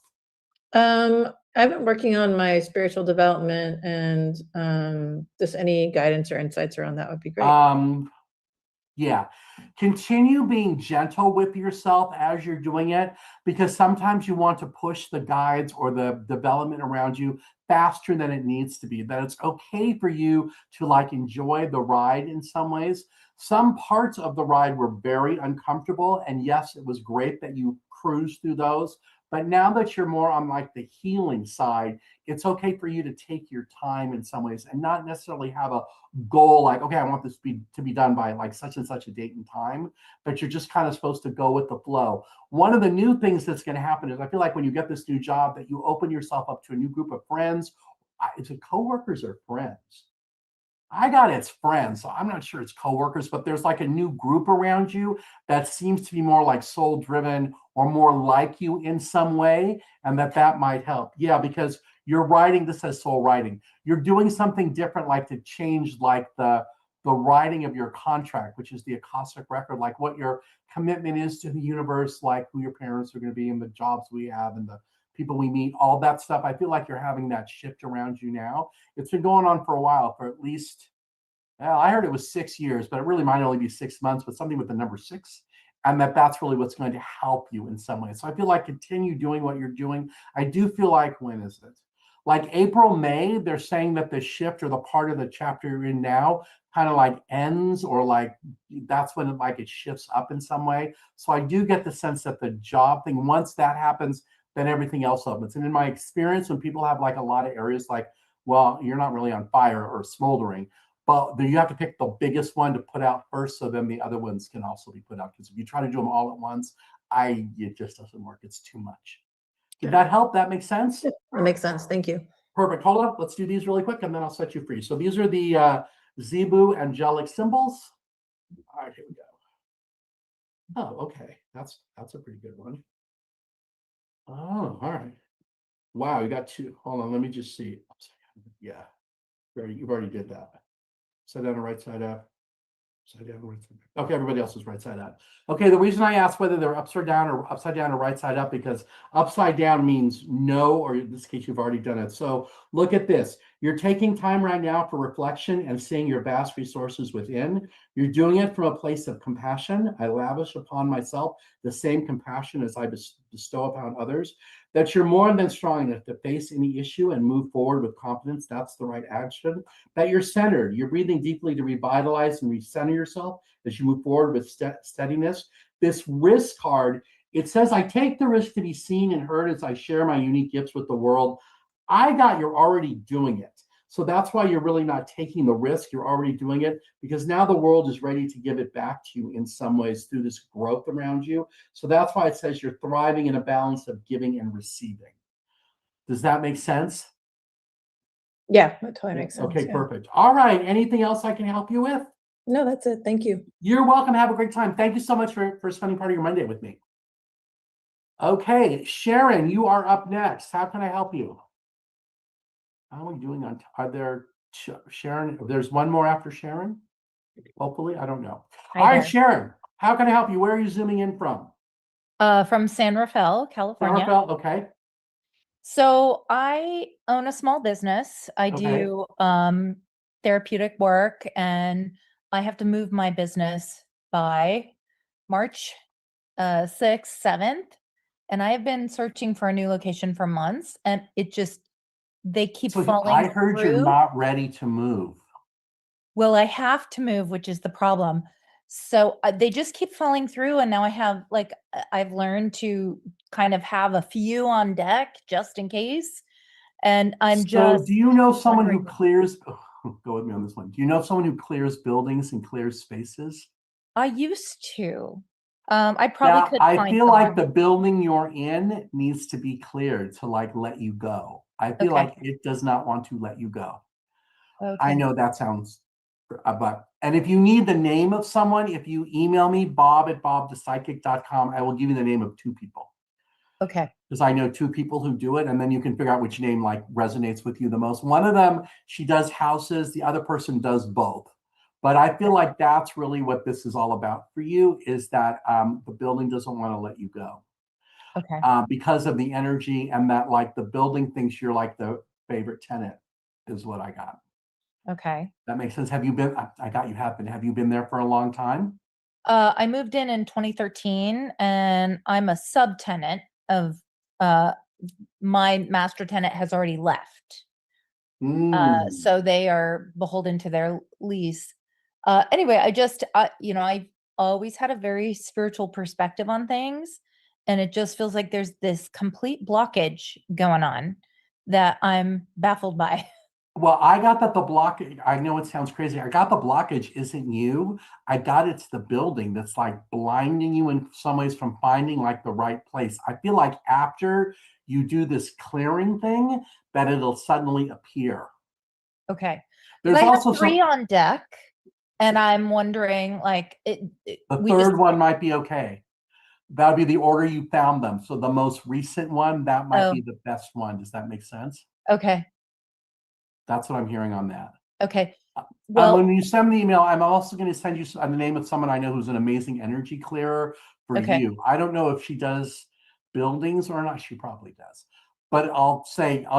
I've been working on my spiritual development, and just any guidance or insights around that would be great. Yeah. Continue being gentle with yourself as you're doing it, because sometimes you want to push the guides or the development around you faster than it needs to be. That it's okay for you to like enjoy the ride in some ways. Some parts of the ride were very uncomfortable, and yes, it was great that you cruised through those. But now that you're more on like the healing side, it's okay for you to take your time in some ways and not necessarily have a goal like, okay, I want this to be done by like such and such a date and time, but you're just kind of supposed to go with the flow. One of the new things that's going to happen is I feel like when you get this new job that you open yourself up to a new group of friends. Is it coworkers or friends? I got it's friends, so I'm not sure it's coworkers, but there's like a new group around you that seems to be more like soul driven or more like you in some way, and that might help. Yeah, because you're writing, this says soul writing. You're doing something different, like to change like the writing of your contract, which is the Akashic record, like what your commitment is to the universe, like who your parents are going to be and the jobs we have and the people we meet, all that stuff. I feel like you're having that shift around you now. It's been going on for a while, for at least, well, I heard it was 6 years, but it really might only be 6 months, but something with the number 6. And that's really what's going to help you in some way. So I feel like continue doing what you're doing. I do feel like, when is it? Like April, May, they're saying that the shift or the part of the chapter you're in now kind of like ends, or like that's when it shifts up in some way. So I do get the sense that the job thing, once that happens, then everything else opens. And in my experience, when people have like a lot of areas like, well, you're not really on fire or smoldering, but you have to pick the biggest one to put out first, so then the other ones can also be put out. Because if you try to do them all at once, it just doesn't work. It's too much. Did that help? That makes sense? That makes sense. Thank you. Perfect. Hold up. Let's do these really quick, and then I'll set you free. So these are the Zebu angelic symbols. All right, here we go. Oh, okay. That's a pretty good one. Oh, all right. Wow, you got 2. Hold on, let me just see. Yeah, you've already did that. Side down and right side up. Side down, right side up. Okay, everybody else is right side up. Okay, the reason I asked whether they're upside down or right side up, because upside down means no, or in this case, you've already done it. So look at this. You're taking time right now for reflection and seeing your vast resources within. You're doing it from a place of compassion. I lavish upon myself the same compassion as I bestow upon others. That you're more than strong enough to face any issue and move forward with confidence. That's the right action. That you're centered. You're breathing deeply to revitalize and recenter yourself as you move forward with steadiness. This risk card, it says, I take the risk to be seen and heard as I share my unique gifts with the world. You're already doing it. So that's why you're really not taking the risk. You're already doing it, because now the world is ready to give it back to you in some ways through this growth around you. So that's why it says you're thriving in a balance of giving and receiving. Does that make sense? Yeah, that totally makes sense. Okay, yeah. perfect. All right. Anything else I can help you with? No, that's it. Thank you. You're welcome. Have a great time. Thank you so much for spending part of your Monday with me. Okay, Sharon, you are up next. How can I help you? How are we doing are there, Sharon, there's one more after Sharon? Hopefully, I don't know. Hi All right, there. Sharon, how can I help you? Where are you zooming in from? From San Rafael, California. Rafael, okay. So I own a small business. I Okay. do therapeutic work, and I have to move my business by March 6th, 7th. And I have been searching for a new location for months, and they keep So falling I heard you're through. not ready to move. Well, I have to move, which is the problem. So they just keep falling through. And now I have I've learned to kind of have a few on deck just in case. And I'm So just do you know someone who wondering- clears, go with me on this one. Do you know someone who clears buildings and clears spaces? I used to. I probably Now, could I find feel like someone. the building you're in needs to be cleared to like let you go. I feel Okay. like it does not want to let you go. I Okay. know that sounds, and if you need the name of someone, if you email me, bob@bobthepsychic.com, I will give you the name of 2 people. Okay. Because I know 2 people who do it, and then you can figure out which name like resonates with you the most. One of them, she does houses, the other person does both. But I feel like that's really what this is all about for you, is that the building doesn't want to let you go Okay. because of the energy, and that like the building thinks you're like the favorite tenant is what I got. Okay. That makes sense. Have you been, I got you happen. Have you been there for a long time? I moved in 2013 and I'm a subtenant of my master tenant has already left. Mm. So they are beholden to their lease. Anyway, I've always had a very spiritual perspective on things. And it just feels like there's this complete blockage going on that I'm baffled by. Well, I got that the blockage, I know it sounds crazy. I got the blockage isn't you. I got it's the building that's like blinding you in some ways from finding like the right place. I feel like after you do this clearing thing, that it'll suddenly appear. Okay. There's I have also 3 some, on deck, and I'm wondering, like, the we just third one might be okay. That would be the order you found them. So the most recent one, that might be the best one. Does that make sense? okay, That's what I'm hearing on that. okay. Well, When you send me the email, I'm also going to send you the name of someone I know who's an amazing energy clearer for Okay. you. I don't know if she does buildings or not. She probably does. But I'll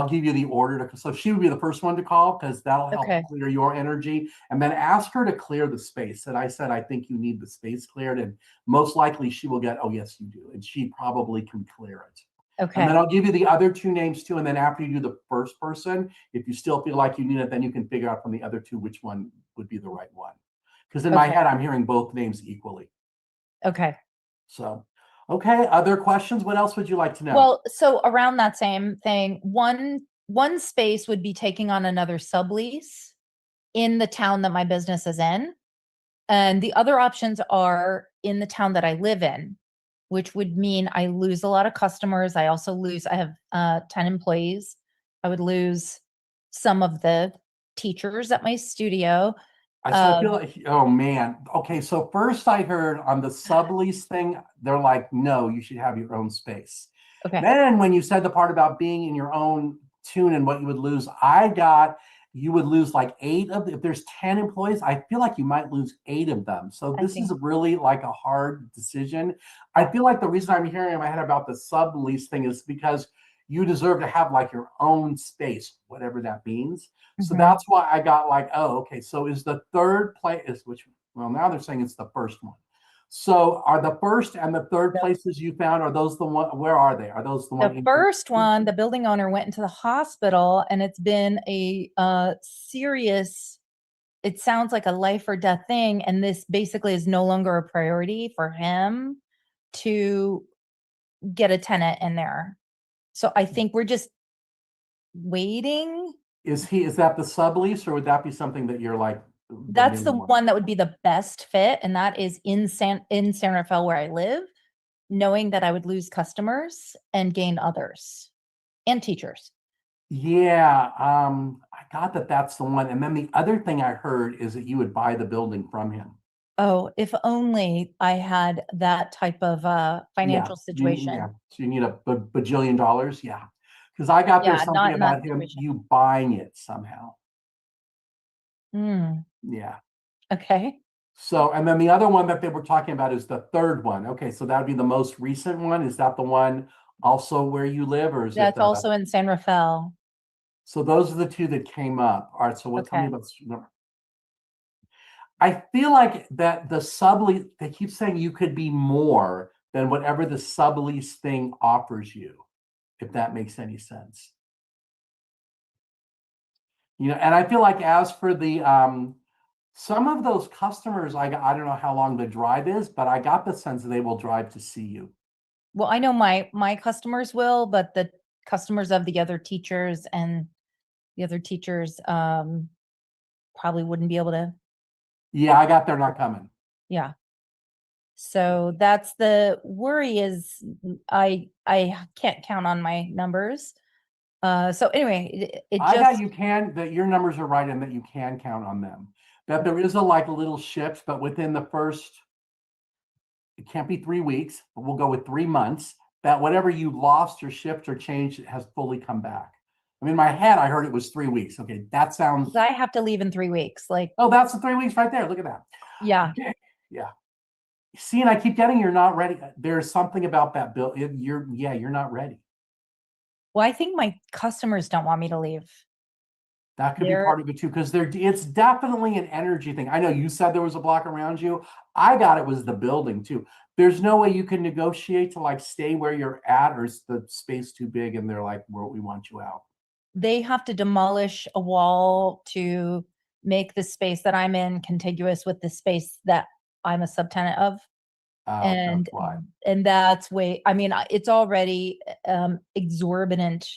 give you the order so she would be the first one to call because that'll help Okay. clear your energy. And then ask her to clear the space. And I said, I think you need the space cleared. And most likely she will get, oh, yes, you do. And she probably can clear it. And okay, then I'll give you the other 2 names too. And then after you do the first person, if you still feel like you need it, then you can figure out from the other 2 which one would be the right one. Because in my Okay. head, I'm hearing both names equally. okay. So, okay, other questions? What else would you like to know? Well, so around that same thing, one space would be taking on another sublease in the town that my business is in. And the other options are in the town that I live in, which would mean I lose a lot of customers. I have 10 employees. I would lose some of the teachers at my studio. I feel like, oh man. Okay, so first I heard on the sublease thing, they're like, no, you should have your own space. Okay. Then when you said the part about being in your own tune and what you would lose, you would lose like 8 of if there's 10 employees, I feel like you might lose 8 of them. So I this see. is really like a hard decision. I feel like the reason I'm hearing in my head about the sublease thing is because you deserve to have like your own space, whatever that means. So Mhm. that's why I got like, oh, okay. So is the third place, well, now they're saying it's the first one. So are the first and the third Yep. places you found, are those the one, where are they? Are those the one? The first one, the building owner went into the hospital, and it's been a serious, it sounds like a life or death thing. And this basically is no longer a priority for him to get a tenant in there. So I think we're just waiting. Is that the sublease, or would that be something that you're like? That's the new one that would be the best fit. And that is in San Rafael where I live, knowing that I would lose customers and gain others and teachers. Yeah, I got that that's the one. And then the other thing I heard is that you would buy the building from him. Oh, if only I had that type of financial situation. Yeah, so you need a bajillion dollars. Yeah, because I got there's Yeah, something not in that about him, situation. you buying it somehow. Hmm. Yeah. Okay. So, and then the other one that they were talking about is the third one. Okay, so that would be the most recent one. Is that the one also where you live, or is it That's the? also in San Rafael. So those are the 2 that came up. All right. So what? Tell me Okay. about. I feel like that the sublease, they keep saying you could be more than whatever the sublease thing offers you, if that makes any sense. And I feel like as for the some of those customers, I don't know how long the drive is, but I got the sense that they will drive to see you. Well, I know my customers will, but the customers of the other teachers, and the other teachers probably wouldn't be able to. Yeah, I got they're not coming. Yeah. So that's the worry, is I can't count on my numbers. So anyway, it I just, got that your numbers are right and that you can count on them. That there is a little shift, but within the first, it can't be 3 weeks, but we'll go with 3 months, that whatever you lost or shift or changed has fully come back. I mean, in my head, I heard it was 3 weeks. Okay, that sounds. I have to leave in 3 weeks. Like, Oh, that's the 3 weeks right there. Look at that. yeah. Okay. Yeah. See, and I keep getting you're not ready. There's something about that bill. You're not ready. Well, I think my customers don't want me to leave. That could be part of it too, because it's definitely an energy thing. I know you said there was a block around you. I got it was the building too. There's no way you can negotiate to like stay where you're at, or is the space too big and they're like, well, we want you out. They have to demolish a wall to make the space that I'm in contiguous with the space that I'm a subtenant of. And that's why. And that's way, I mean, it's already exorbitant.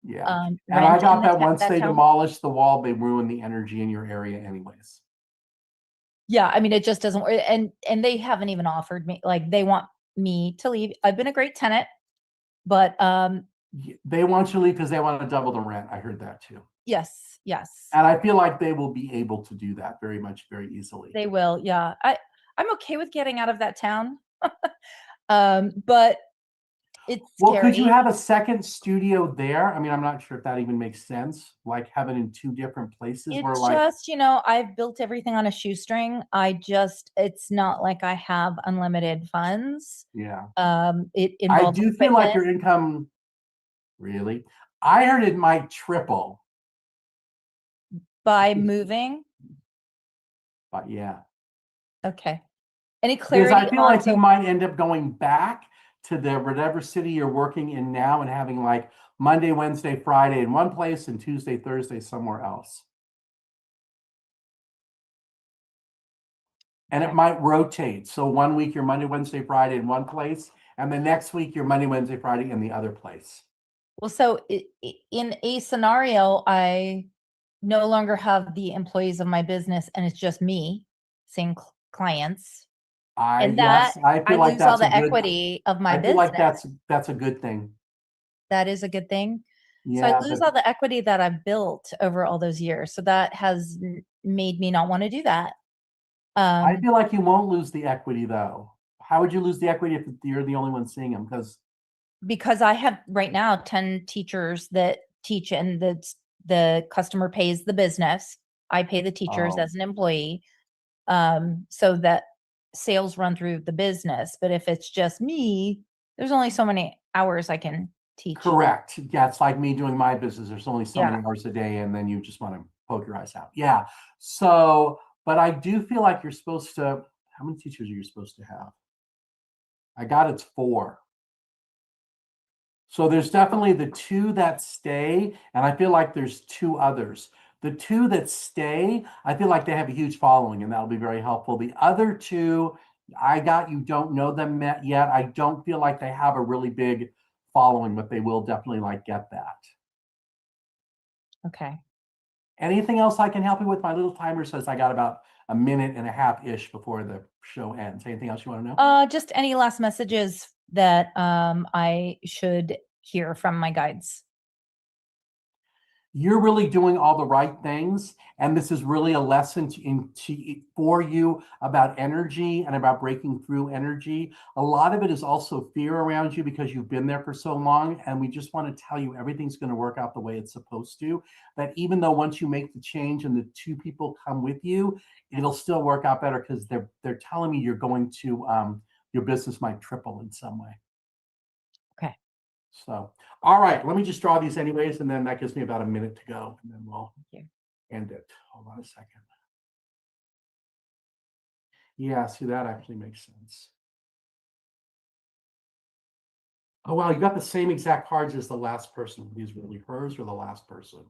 Yeah. And rent I in got the that town- once they town. demolish the wall, they ruin the energy in your area anyways. Yeah, I mean, it just doesn't work. And they haven't even offered me, like, they want me to leave. I've been a great tenant, but They want you to leave because they want to double the rent. I heard that too. yes. And I feel like they will be able to do that very easily. They will. Yeah. I'm okay with getting out of that town. But it's Well, scary. could you have a second studio there? I mean, I'm not sure if that even makes sense. Like have it in 2 different places where It's like just, I've built everything on a shoestring. It's not like I have unlimited funds. yeah. It I involves do feel like equipment. your income really. I heard it might triple. By moving. But yeah. Okay. Any Because clarity I feel on like you might end up going back to the whatever city you're working in now and having like Monday, Wednesday, Friday in one place and Tuesday, Thursday somewhere else. And it might rotate. So 1 week you're Monday, Wednesday, Friday in one place, and the next week you're Monday, Wednesday, Friday in the other place. Well, so in a scenario, I no longer have the employees of my business, and it's just me seeing clients. And that I feel like lose all that's a the good, equity of my I feel business. like that's a good thing. That is a good thing. So Yeah, I lose all the equity that I've built over all those years. So that has made me not want to do that. I feel like you won't lose the equity though. How would you lose the equity if you're the only one seeing them? Because I have right now 10 teachers that teach, and the customer pays the business. I pay the teachers as an employee. So that sales run through the business. But if it's just me, there's only so many hours I can teach. Correct. Yeah, it's like me doing my business. There's only so many hours a day, and then you just want to poke your eyes out. Yeah. So, but I do feel like you're supposed to. How many teachers are you supposed to have? I got it's 4. So there's definitely the 2 that stay, and I feel like there's 2 others. The 2 that stay, I feel like they have a huge following, and that'll be very helpful. The other 2, you don't know them yet. I don't feel like they have a really big following, but they will definitely like get that. Okay. Anything else I can help you with? My little timer says I got about a minute and a half-ish before the show ends. Anything else you want to know? Just any last messages that I should hear from my guides. You're really doing all the right things, and this is really a lesson for you about energy and about breaking through energy. A lot of it is also fear around you because you've been there for so long, and we just want to tell you everything's going to work out the way it's supposed to. That even though once you make the change and the 2 people come with you, it'll still work out better because they're telling me you're going to your business might triple in some way. Okay. So, all right, let me just draw these anyways, and then that gives me about a minute to go, and then we'll end it. Hold on a second. Yeah, see, that actually makes sense. Oh, wow, you got the same exact cards as the last person. These really hers or the last person?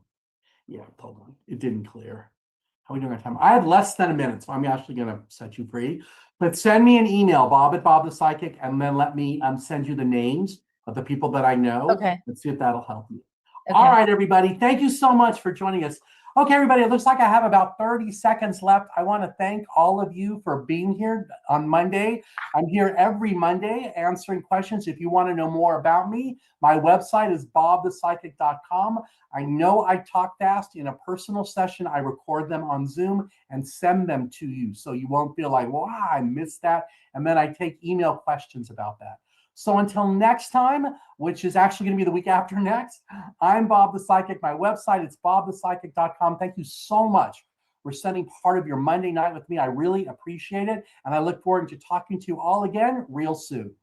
Yeah, hold on. It didn't clear. How are we doing on time? I have less than a minute, so I'm actually going to set you free. But send me an email, bob@bobthepsychic, and then let me send you the names. but the people that I know. Okay. Let's see if that'll help you. Okay. All right, everybody. Thank you so much for joining us. Okay, everybody, it looks like I have about 30 seconds left. I want to thank all of you for being here on Monday. I'm here every Monday answering questions. If you want to know more about me, my website is bobthepsychic.com. I know I talk fast. In a personal session, I record them on Zoom and send them to you, so you won't feel like, wow, I missed that. And then I take email questions about that. So until next time, which is actually going to be the week after next, I'm Bob the Psychic. My website is bobthepsychic.com. Thank you so much for spending part of your Monday night with me. I really appreciate it. And I look forward to talking to you all again real soon.